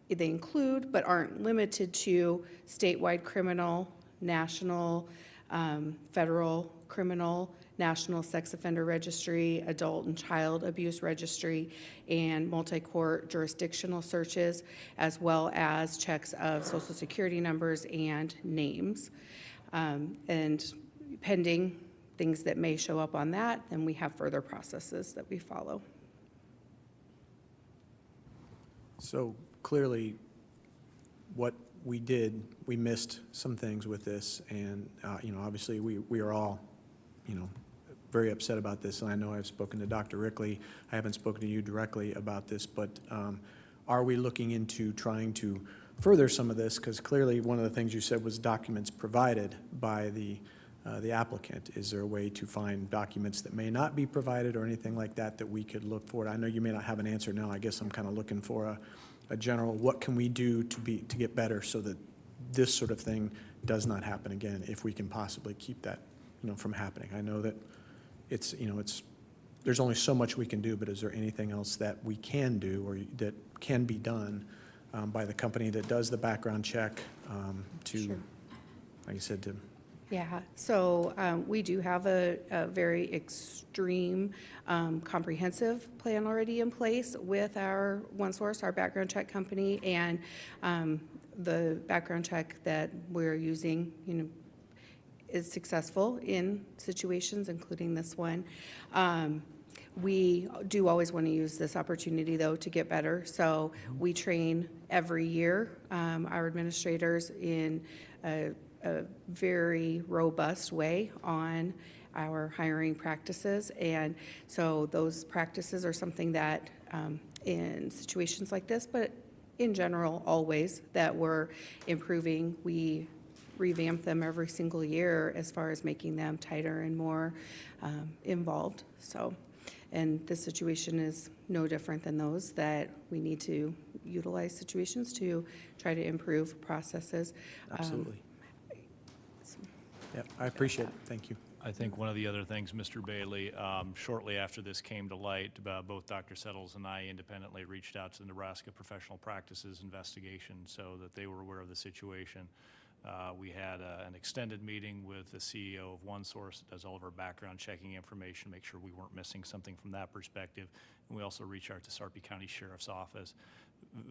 they include but aren't limited to statewide criminal, national, federal criminal, National Sex Offender Registry, Adult and Child Abuse Registry, and multi-court jurisdictional searches, as well as checks of social security numbers and names. And pending things that may show up on that, then we have further processes that we follow. So clearly, what we did, we missed some things with this, and, obviously, we are all, very upset about this, and I know I've spoken to Dr. Rickley. I haven't spoken to you directly about this, but are we looking into trying to further some of this? Because clearly, one of the things you said was documents provided by the applicant. Is there a way to find documents that may not be provided or anything like that that we could look for? I know you may not have an answer now. I guess I'm kind of looking for a general, what can we do to get better so that this sort of thing does not happen again, if we can possibly keep that, from happening? I know that there's only so much we can do, but is there anything else that we can do or that can be done by the company that does the background check to, Sure. like I said, to... Yeah, so we do have a very extreme, comprehensive plan already in place with our OneSource, our background check company, and the background check that we're using, is successful in situations, including this one. We do always want to use this opportunity, though, to get better. So we train every year our administrators in a very robust way on our hiring practices. And so those practices are something that in situations like this, but in general, always, that we're improving. We revamp them every single year as far as making them tighter and more involved. So, and this situation is no different than those, that we need to utilize situations to try to improve processes. Absolutely. Yeah, I appreciate it. Thank you. I think one of the other things, Mr. Bailey, shortly after this came to light, both Dr. Settles and I independently reached out to the Nebraska Professional Practices Investigation so that they were aware of the situation. We had an extended meeting with the CEO of OneSource that does all of our background checking information, make sure we weren't missing something from that perspective. And we also reached out to Sarpy County Sheriff's Office.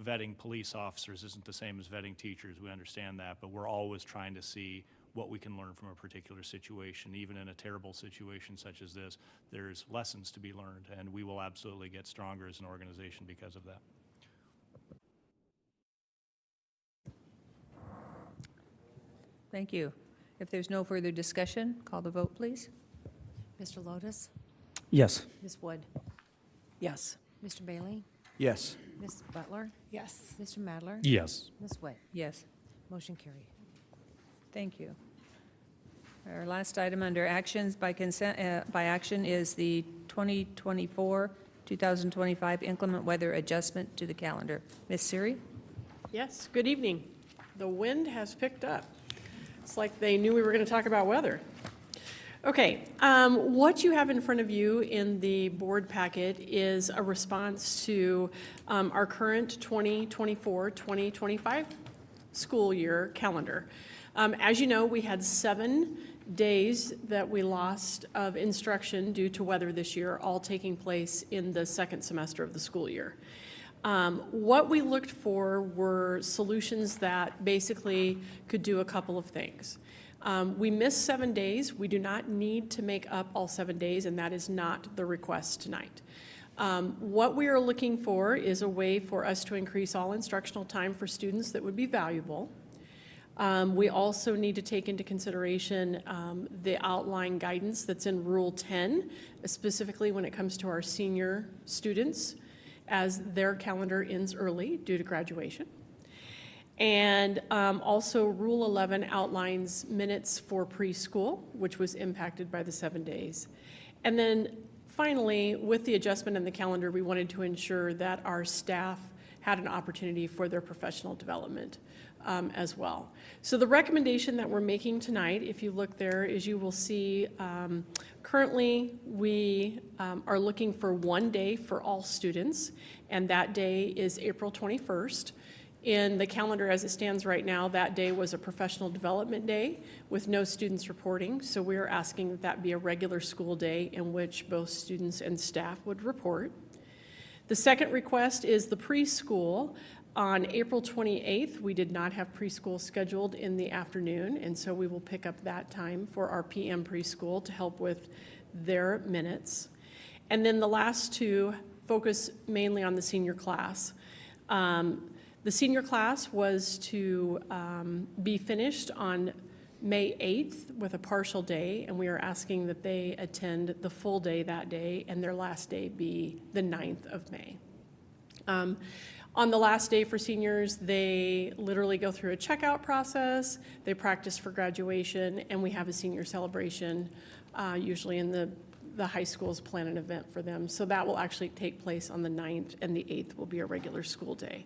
Vetting police officers isn't the same as vetting teachers, we understand that, but we're always trying to see what we can learn from a particular situation. Even in a terrible situation such as this, there's lessons to be learned, and we will absolutely get stronger as an organization because of that. Thank you. If there's no further discussion, call the vote, please. Mr. Lotus? Yes. Ms. Wood? Yes. Mr. Bailey? Yes. Ms. Butler? Yes. Mr. Madler? Yes. Ms. Witt? Yes. Motion carried. Thank you. Our last item under actions by consent, by action is the 2024-2025 inclement weather adjustment to the calendar. Ms. Siri? Yes, good evening. The wind has picked up. It's like they knew we were going to talk about weather. Okay, what you have in front of you in the board packet is a response to our current 2024-2025 school year calendar. As you know, we had 7 days that we lost of instruction due to weather this year, all taking place in the second semester of the school year. What we looked for were solutions that basically could do a couple of things. We missed 7 days. We do not need to make up all 7 days, and that is not the request tonight. What we are looking for is a way for us to increase all instructional time for students that would be valuable. We also need to take into consideration the outline guidance that's in Rule 10, specifically when it comes to our senior students, as their calendar ends early due to graduation. And also Rule 11 outlines minutes for preschool, which was impacted by the 7 days. And then finally, with the adjustment in the calendar, we wanted to ensure that our staff had an opportunity for their professional development as well. So the recommendation that we're making tonight, if you look there, is you will see currently we are looking for one day for all students, and that day is April 21st. In the calendar as it stands right now, that day was a professional development day with no students reporting, so we are asking that that be a regular school day in which both students and staff would report. The second request is the preschool. On April 28th, we did not have preschool scheduled in the afternoon, and so we will pick up that time for our PM preschool to help with their minutes. And then the last two focus mainly on the senior class. The senior class was to be finished on May 8th with a partial day, and we are asking that they attend the full day that day, and their last day be the 9th of May. On the last day for seniors, they literally go through a checkout process, they practice for graduation, and we have a senior celebration, usually in the high schools plan an event for them. So that will actually take place on the 9th, and the 8th will be a regular school day.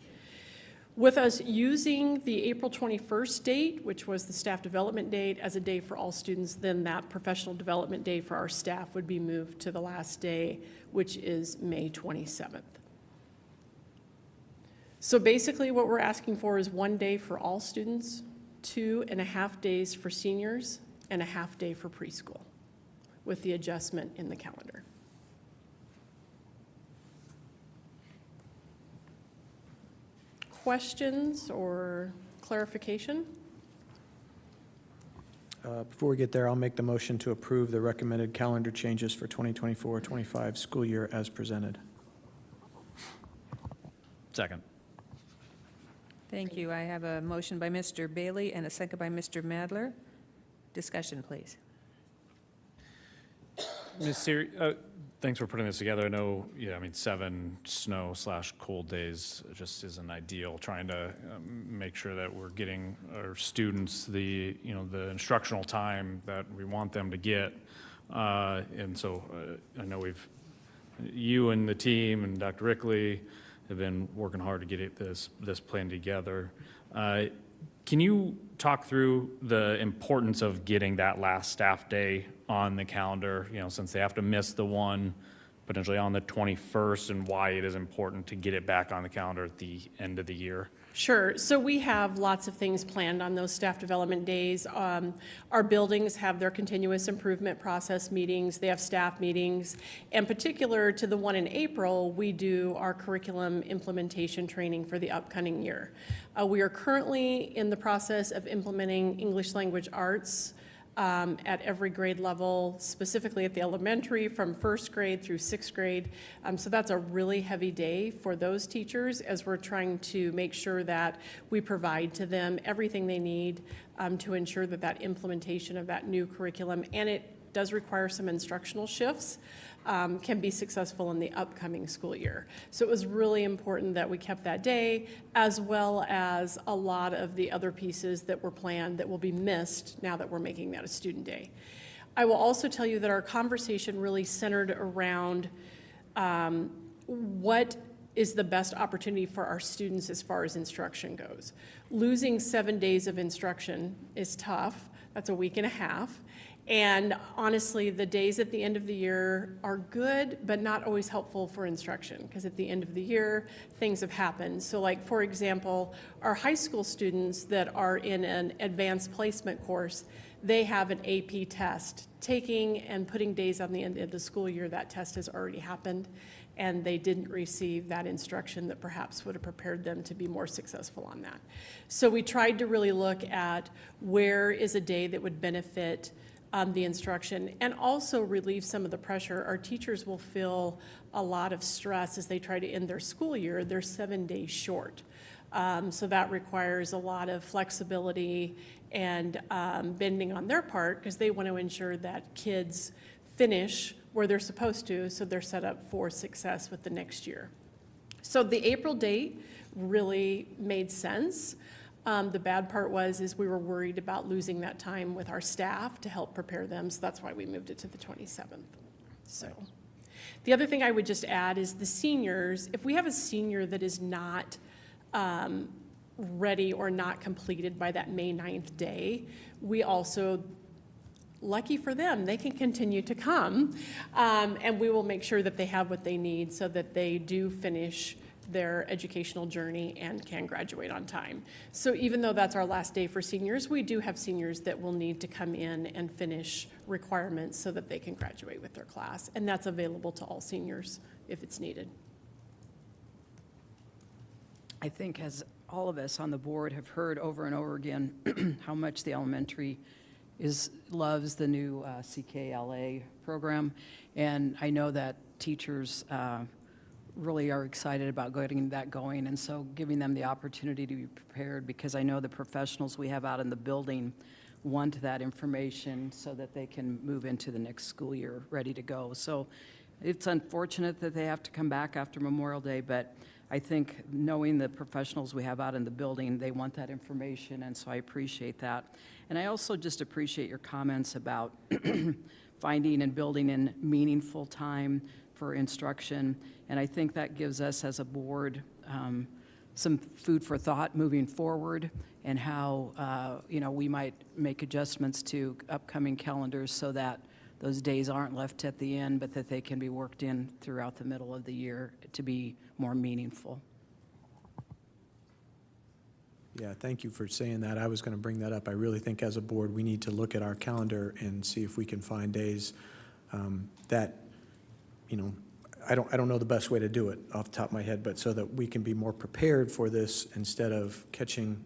With us using the April 21st date, which was the staff development date, as a day for all students, then that professional development day for our staff would be moved to the last day, which is May 27th. So basically what we're asking for is one day for all students, 2.5 days for seniors, and a half day for preschool, with the adjustment in the calendar. Questions or clarification? Before we get there, I'll make the motion to approve the recommended calendar changes for 2024-25 school year as presented. Second. Thank you. I have a motion by Mr. Bailey and a second by Mr. Madler. Discussion, please. Ms. Siri, thanks for putting this together. I know, 7 snow/cold days just isn't ideal. Trying to make sure that we're getting our students the instructional time that we want them to get. And so I know you and the team and Dr. Rickley have been working hard to get this plan together. Can you talk through the importance of getting that last staff day on the calendar, since they have to miss the one potentially on the 21st, and why it is important to get it back on the calendar at the end of the year? Sure. So we have lots of things planned on those staff development days. Our buildings have their continuous improvement process meetings. They have staff meetings. And particular to the one in April, we do our curriculum implementation training for the upcoming year. We are currently in the process of implementing English language arts at every grade level, specifically at the elementary from 1st grade through 6th grade. So that's a really heavy day for those teachers as we're trying to make sure that we provide to them everything they need to ensure that that implementation of that new curriculum, and it does require some instructional shifts, can be successful in the upcoming school year. So it was really important that we kept that day, as well as a lot of the other pieces that were planned that will be missed now that we're making that a student day. I will also tell you that our conversation really centered around what is the best opportunity for our students as far as instruction goes. Losing 7 days of instruction is tough. That's a week and a half. And honestly, the days at the end of the year are good, but not always helpful for instruction, because at the end of the year, things have happened. So like, for example, our high school students that are in an advanced placement course, they have an AP test. Taking and putting days on the end of the school year, that test has already happened, and they didn't receive that instruction that perhaps would have prepared them to be more successful on that. So we tried to really look at where is a day that would benefit the instruction and also relieve some of the pressure. Our teachers will feel a lot of stress as they try to end their school year. They're 7 days short. So that requires a lot of flexibility and bending on their part, because they want to ensure that kids finish where they're supposed to, so they're set up for success with the next year. So the April date really made sense. The bad part is we were worried about losing that time with our staff to help prepare them, so that's why we moved it to the 27th. So The other thing I would just add is the seniors, if we have a senior that is not ready or not completed by that May 9th day, we also, lucky for them, they can continue to come, and we will make sure that they have what they need so that they do finish their educational journey and can graduate on time. So even though that's our last day for seniors, we do have seniors that will need to come in and finish requirements so that they can graduate with their class, and that's available to all seniors if it's needed. I think as all of us on the board have heard over and over again how much the elementary loves the new CKLA program, and I know that teachers really are excited about getting that going, and so giving them the opportunity to be prepared, because I know the professionals we have out in the building want that information so that they can move into the next school year ready to go. So it's unfortunate that they have to come back after Memorial Day, but I think knowing the professionals we have out in the building, they want that information, and so I appreciate that. And I also just appreciate your comments about finding and building in meaningful time for instruction, and I think that gives us as a board some food for thought moving forward, and how we might make adjustments to upcoming calendars so that those days aren't left at the end, but that they can be worked in throughout the middle of the year to be more meaningful. Yeah, thank you for saying that. I was going to bring that up. I really think as a board, we need to look at our calendar and see if we can find days that, I don't know the best way to do it off the top of my head, but so that we can be more prepared for this instead of catching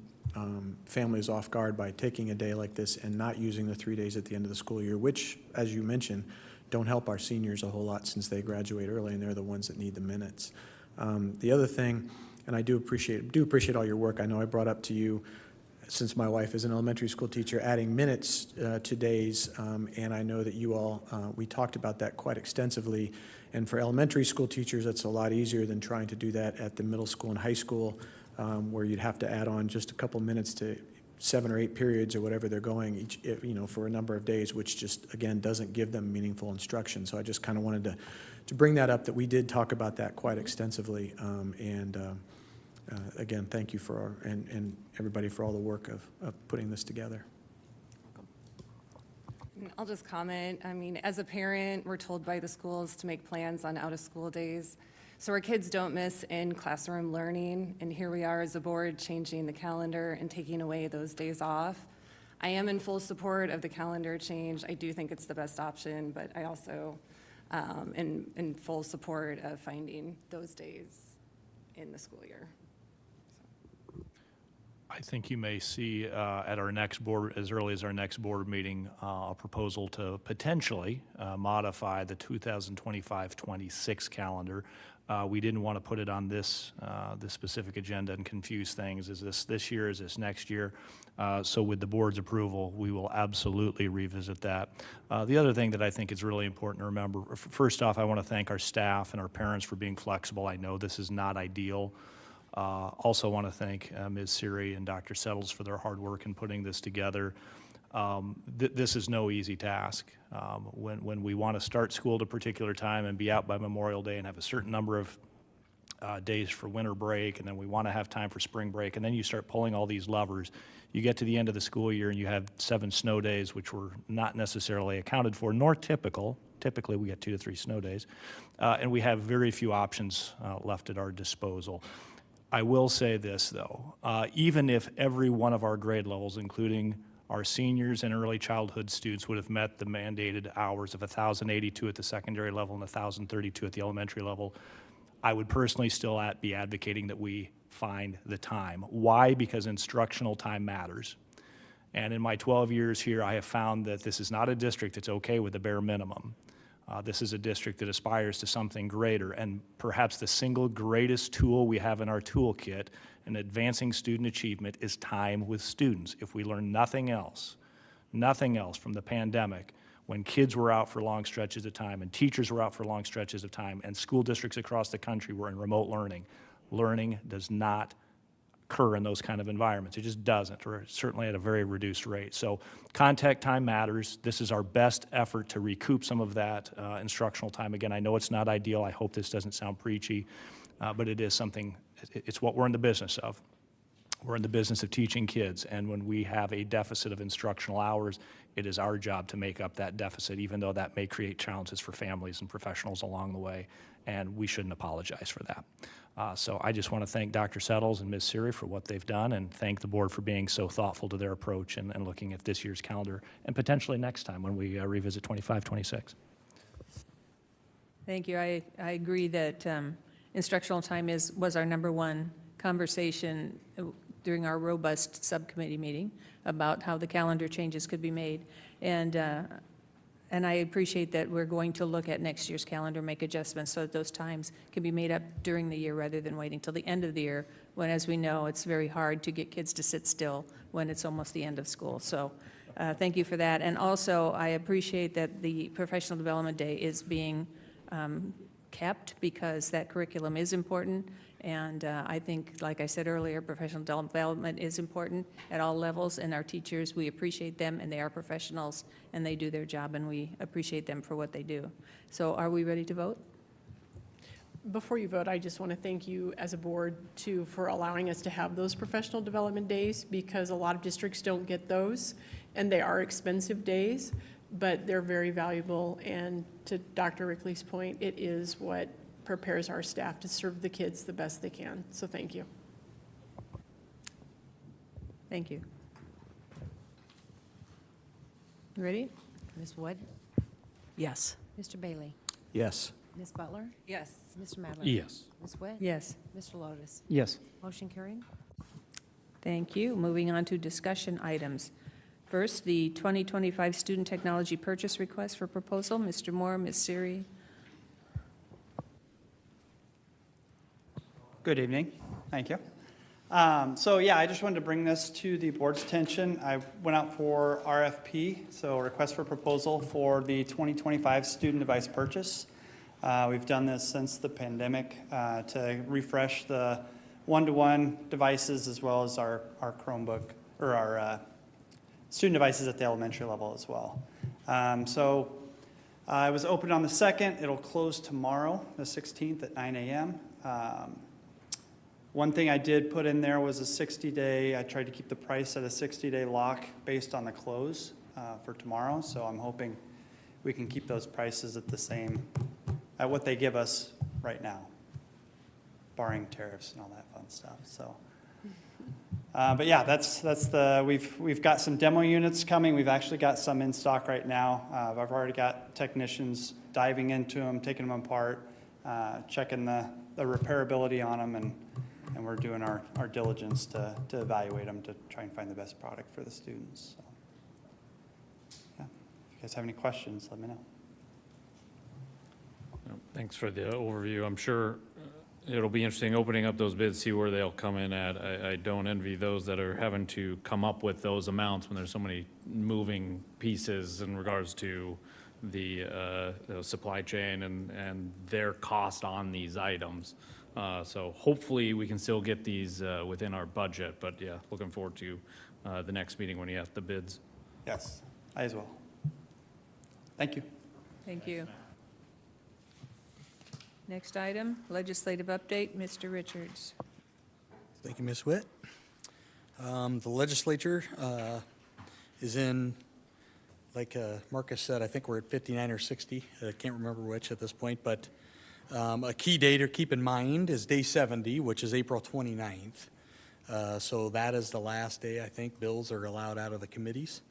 families off guard by taking a day like this and not using the 3 days at the end of the school year, which, as you mentioned, don't help our seniors a whole lot since they graduate early and they're the ones that need the minutes. The other thing, and I do appreciate all your work. I know I brought up to you, since my wife is an elementary school teacher, adding minutes to days, and I know that you all, we talked about that quite extensively. And for elementary school teachers, that's a lot easier than trying to do that at the middle school and high school, where you'd have to add on just a couple minutes to 7 or 8 periods or whatever they're going each, for a number of days, which just, again, doesn't give them meaningful instruction. So I just kind of wanted to bring that up, that we did talk about that quite extensively. Again, thank you and everybody for all the work of putting this together. I'll just comment. I mean, as a parent, we're told by the schools to make plans on out-of-school days so our kids don't miss in-classroom learning. And here we are as a board changing the calendar and taking away those days off. I am in full support of the calendar change. I do think it's the best option, but I also am in full support of finding those days in the school year. I think you may see at our next board, as early as our next board meeting, a proposal to potentially modify the 2025-26 calendar. We didn't want to put it on this specific agenda and confuse things. Is this year? Is this next year? So with the board's approval, we will absolutely revisit that. The other thing that I think is really important to remember, first off, I want to thank our staff and our parents for being flexible. I know this is not ideal. Also want to thank Ms. Siri and Dr. Settles for their hard work in putting this together. This is no easy task. When we want to start school at a particular time and be out by Memorial Day and have a certain number of days for winter break, and then we want to have time for spring break, and then you start pulling all these levers, you get to the end of the school year and you have 7 snow days, which were not necessarily accounted for, nor typical. Typically, we get 2 to 3 snow days, and we have very few options left at our disposal. I will say this, though. Even if every one of our grade levels, including our seniors and early childhood students, would have met the mandated hours of 1,082 at the secondary level and 1,032 at the elementary level, I would personally still be advocating that we find the time. Why? Because instructional time matters. And in my 12 years here, I have found that this is not a district that's okay with the bare minimum. This is a district that aspires to something greater, and perhaps the single greatest tool we have in our toolkit in advancing student achievement is time with students. If we learn nothing else from the pandemic, when kids were out for long stretches of time and teachers were out for long stretches of time and school districts across the country were in remote learning, learning does not occur in those kind of environments. It just doesn't, or certainly at a very reduced rate. So contact time matters. This is our best effort to recoup some of that instructional time. Again, I know it's not ideal. I hope this doesn't sound preachy, but it is something, it's what we're in the business of. We're in the business of teaching kids, and when we have a deficit of instructional hours, it is our job to make up that deficit, even though that may create challenges for families and professionals along the way, and we shouldn't apologize for that. So I just want to thank Dr. Settles and Ms. Siri for what they've done, and thank the board for being so thoughtful to their approach and looking at this year's calendar, and potentially next time when we revisit 25-26. Thank you. I agree that instructional time was our number one conversation during our robust subcommittee meeting about how the calendar changes could be made. And I appreciate that we're going to look at next year's calendar, make adjustments so that those times can be made up during the year rather than waiting till the end of the year, when, as we know, it's very hard to get kids to sit still when it's almost the end of school. So thank you for that. And also, I appreciate that the Professional Development Day is being kept, because that curriculum is important. And I think, like I said earlier, professional development is important at all levels, and our teachers, we appreciate them, and they are professionals, and they do their job, and we appreciate them for what they do. So are we ready to vote? Before you vote, I just want to thank you as a board, too, for allowing us to have those professional development days, because a lot of districts don't get those, and they are expensive days, but they're very valuable. And to Dr. Rickley's point, it is what prepares our staff to serve the kids the best they can. So thank you. Thank you. You ready? Ms. Wood? Yes. Mr. Bailey? Yes. Ms. Butler? Yes. Mr. Madler? Yes. Ms. Witt? Yes. Mr. Lotus? Yes. Motion carried. Thank you. Moving on to discussion items. First, the 2025 Student Technology Purchase Request for Proposal. Mr. Moore, Ms. Siri. Good evening. Thank you. So yeah, I just wanted to bring this to the board's attention. I went out for RFP, so request for proposal for the 2025 student device purchase. We've done this since the pandemic to refresh the one-to-one devices, as well as our Chromebook, or our student devices at the elementary level as well. So it was opened on the 2nd. It'll close tomorrow, the 16th at 9 a.m. One thing I did put in there was a 60-day, I tried to keep the price at a 60-day lock based on the close for tomorrow. So I'm hoping we can keep those prices at the same, at what they give us right now, barring tariffs and all that fun stuff. So, but yeah, that's the, we've got some demo units coming. We've actually got some in stock right now. I've already got technicians diving into them, taking them apart, checking the repairability on them, and we're doing our diligence to evaluate them to try and find the best product for the students. So, yeah. If you guys have any questions, let me know. Thanks for the overview. I'm sure it'll be interesting opening up those bids, see where they'll come in at. I don't envy those that are having to come up with those amounts when there's so many moving pieces in regards to the supply chain and their cost on these items. So hopefully we can still get these within our budget, but yeah, looking forward to the next meeting when you have the bids. Yes, I as well. Thank you. Thank you. Next item, legislative update, Mr. Richards. Thank you, Ms. Witt. The legislature is in, like Marcus said, I think we're at 59 or 60. I can't remember which at this point, but a key date to keep in mind is day 70, which is April 29th. So that is the last day I think bills are allowed out of the committees.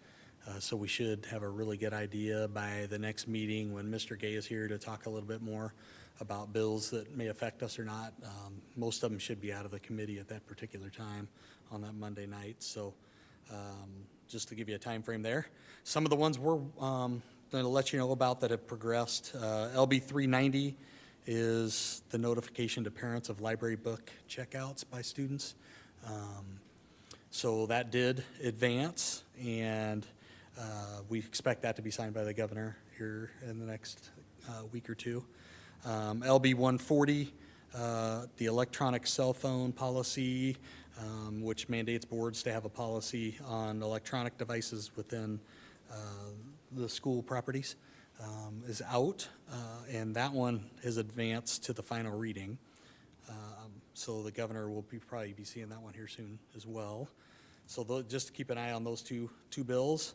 So we should have a really good idea by the next meeting when Mr. Gay is here to talk a little bit more about bills that may affect us or not. Most of them should be out of the committee at that particular time on that Monday night. So just to give you a time frame there. Some of the ones we're going to let you know about that have progressed. LB 390 is the notification to parents of library book checkouts by students. So that did advance, and we expect that to be signed by the governor here in the next week or two. LB 140, the electronic cell phone policy, which mandates boards to have a policy on electronic devices within the school properties, is out, and that one is advanced to the final reading. So the governor will probably be seeing that one here soon as well. So just to keep an eye on those two bills,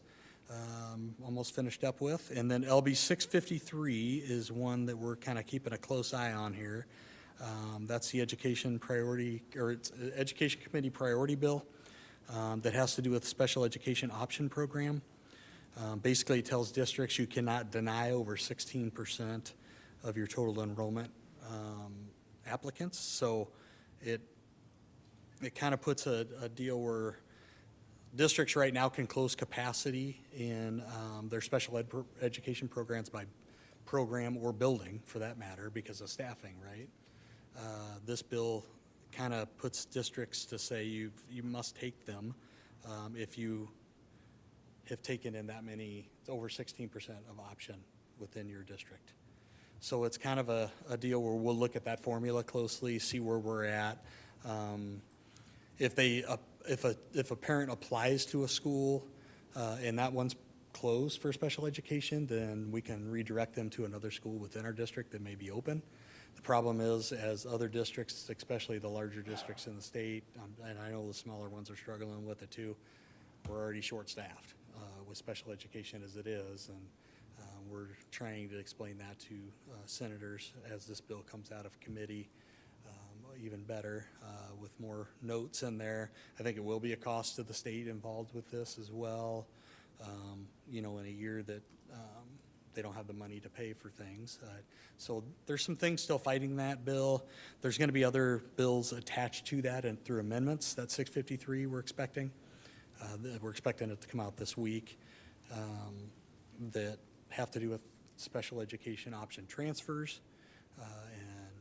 almost finished up with. And then LB 653 is one that we're kind of keeping a close eye on here. That's the education priority, or it's Education Committee priority bill that has to do with special education option program. Basically, it tells districts you cannot deny over 16% of your total enrollment applicants. So it kind of puts a deal where districts right now can close capacity in their special education programs by program or building, for that matter, because of staffing, right? This bill kind of puts districts to say you must take them if you have taken in that many, it's over 16% of option within your district. So it's kind of a deal where we'll look at that formula closely, see where we're at. If a parent applies to a school and that one's closed for special education, then we can redirect them to another school within our district that may be open. The problem is, as other districts, especially the larger districts in the state, and I know the smaller ones are struggling with it too, we're already short-staffed with special education as it is, and we're trying to explain that to senators as this bill comes out of committee even better with more notes in there. I think it will be a cost to the state involved with this as well, you know, in a year that they don't have the money to pay for things. So there's some things still fighting that bill. There's going to be other bills attached to that and through amendments. That 653 we're expecting. We're expecting it to come out this week that have to do with special education option transfers and,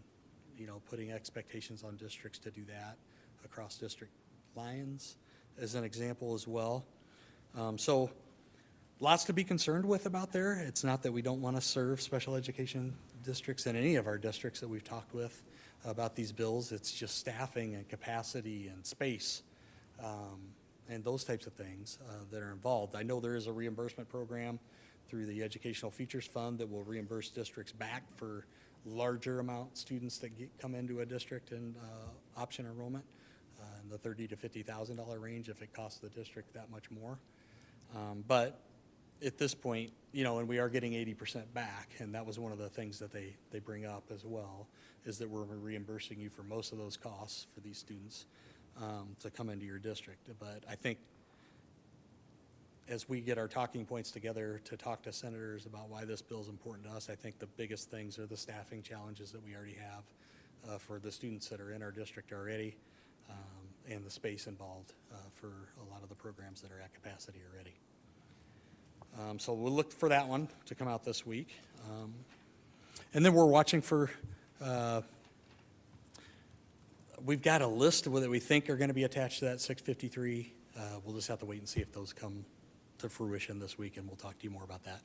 you know, putting expectations on districts to do that across district lines as an example as well. So lots to be concerned with about there. It's not that we don't want to serve special education districts in any of our districts that we've talked with about these bills. It's just staffing and capacity and space and those types of things that are involved. I know there is a reimbursement program through the Educational Features Fund that will reimburse districts back for larger amount students that come into a district and option enrollment in the $30,000 to $50,000 range if it costs the district that much more. But at this point, you know, and we are getting 80% back, and that was one of the things that they bring up as well, is that we're reimbursing you for most of those costs for these students to come into your district. But I think as we get our talking points together to talk to senators about why this bill is important to us, I think the biggest things are the staffing challenges that we already have for the students that are in our district already, and the space involved for a lot of the programs that are at capacity already. So we'll look for that one to come out this week. And then we're watching for, we've got a list that we think are going to be attached to that 653. We'll just have to wait and see if those come to fruition this week, and we'll talk to you more about that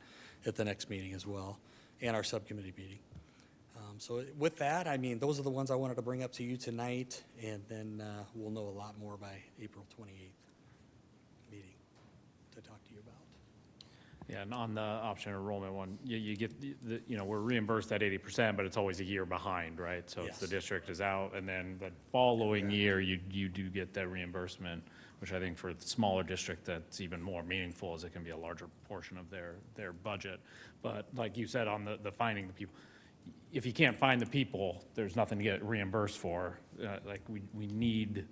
at the next meeting as well, and our subcommittee meeting. So with that, I mean, those are the ones I wanted to bring up to you tonight, and then we'll know a lot more by April 28th meeting to talk to you about. Yeah, and on the option enrollment one, you get, you know, we're reimbursed at 80%, but it's always a year behind, right? So if the district is out, and then the following year, you do get that reimbursement, which I think for the smaller district, that's even more meaningful, as it can be a larger portion of their budget. But like you said, on the finding the people, if you can't find the people, there's nothing to get reimbursed for. Like we need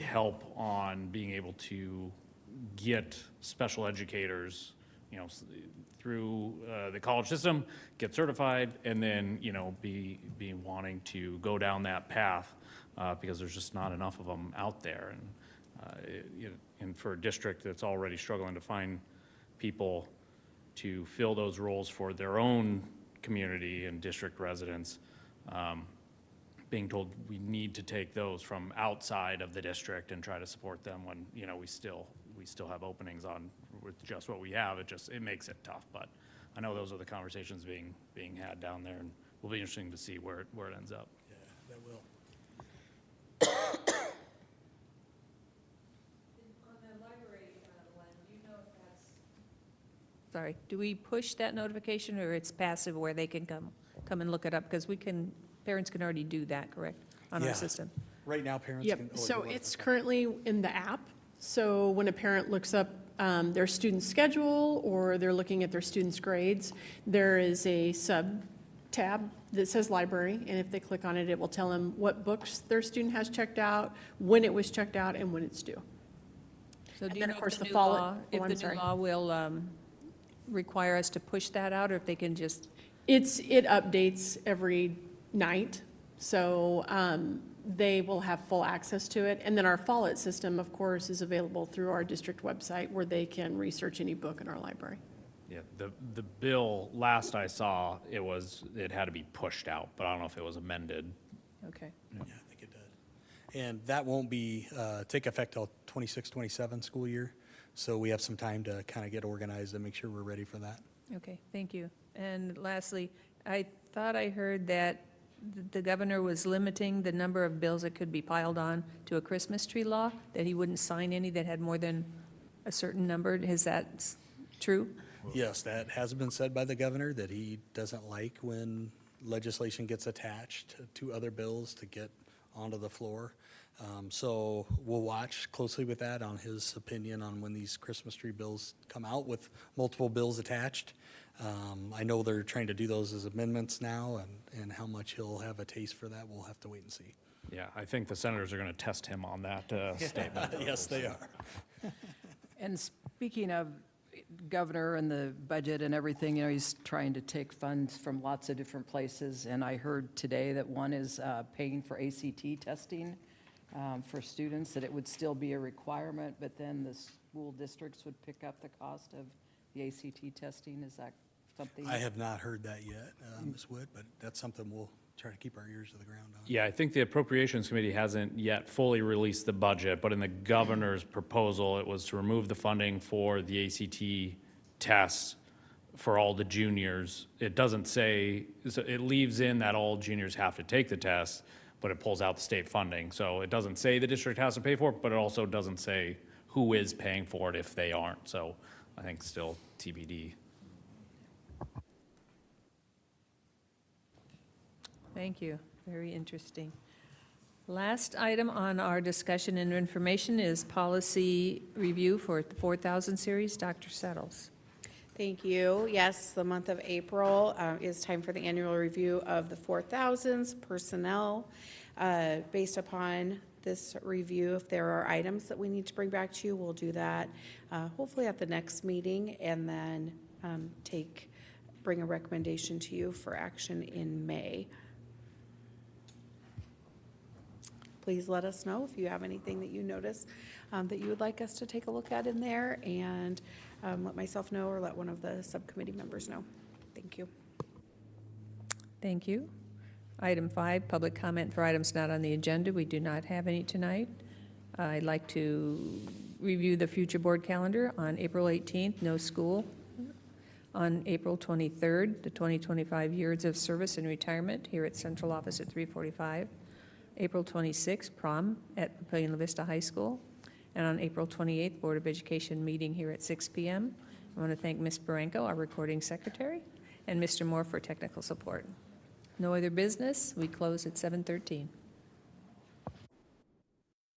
help on being able to get special educators, you know, through the college system, get certified, and then, you know, be wanting to go down that path because there's just not enough of them out there. And for a district that's already struggling to find people to fill those roles for their own community and district residents, being told we need to take those from outside of the district and try to support them when, you know, we still have openings on with just what we have. It makes it tough, but I know those are the conversations being had down there, and will be interesting to see where it ends up. Yeah, that will. sorry, do we push that notification, or it's passive where they can come and look it up? Because parents can already do that, correct, on Yeah. our system? Right now, parents Yep, can. so it's currently in the app. So when a parent looks up their student schedule or they're looking at their student's grades, there is a sub-tab that says library, and if they click on it, it will tell them what books their student has checked out, when it was checked out, and when it's due. So And do you then, know of course, if the the new follow- law, oh, if I'm the new sorry. law will require us to push that out, or if they can just, It updates every night, so they will have full access to it. And then our Follett system, of course, is available through our district website where they can research any book in our library. Yeah, the bill, last I saw, it had to be pushed out, but I don't know if it was amended. okay. Yeah, I think it did. And that won't be, take effect till 26-27 school year. So we have some time to kind of get organized and make sure we're ready for that. Okay, thank you. And lastly, I thought I heard that the governor was limiting the number of bills that could be piled on to a Christmas tree law, that he wouldn't sign any that had more than a certain number. Is that true? Yes, that has been said by the governor, that he doesn't like when legislation gets attached to other bills to get onto the floor. So we'll watch closely with that on his opinion on when these Christmas tree bills come out with multiple bills attached. I know they're trying to do those as amendments now, and how much he'll have a taste for that, we'll have to wait and see. Yeah, I think the senators are going to test him on that statement. Yes, they are. And speaking of governor and the budget and everything, he's trying to take funds from lots of different places. And I heard today that one is paying for ACT testing for students, that it would still be a requirement, but then the school districts would pick up the cost of the ACT testing. Is that something? I have not heard that yet, Ms. Wood, but that's something we'll try to keep our ears to the ground on. Yeah, I think the Appropriations Committee hasn't yet fully released the budget, but in the governor's proposal, it was to remove the funding for the ACT tests for all the juniors. It doesn't say, so it leaves in that all juniors have to take the test, but it pulls out the state funding. So it doesn't say the district has to pay for it, but it also doesn't say who is paying for it if they aren't. So I think still TBD. Thank you. Very interesting. Last item on our discussion and information is policy review for the 4,000 series. Dr. Settles. Thank you. Yes, the month of April is time for the annual review of the 4,000s personnel. Based upon this review, if there are items that we need to bring back to you, we'll do that hopefully at the next meeting, and then bring a recommendation to you for action in May. Please let us know if you have anything that you notice that you would like us to take a look at in there, and let myself know or let one of the subcommittee members know. Thank you. Thank you. Item 5, public comment for items not on the agenda. We do not have any tonight. I'd like to review the future board calendar. On April 18th, no school. On April 23rd, the 2025 years of service and retirement here at Central Office at 3:45. April 26th, prom at Papillion La Vista High School. And on April 28th, Board of Education meeting here at 6 p.m. I want to thank Ms. Baranko, our recording secretary, and Mr. Moore for technical support. No other business. We close at 7:13.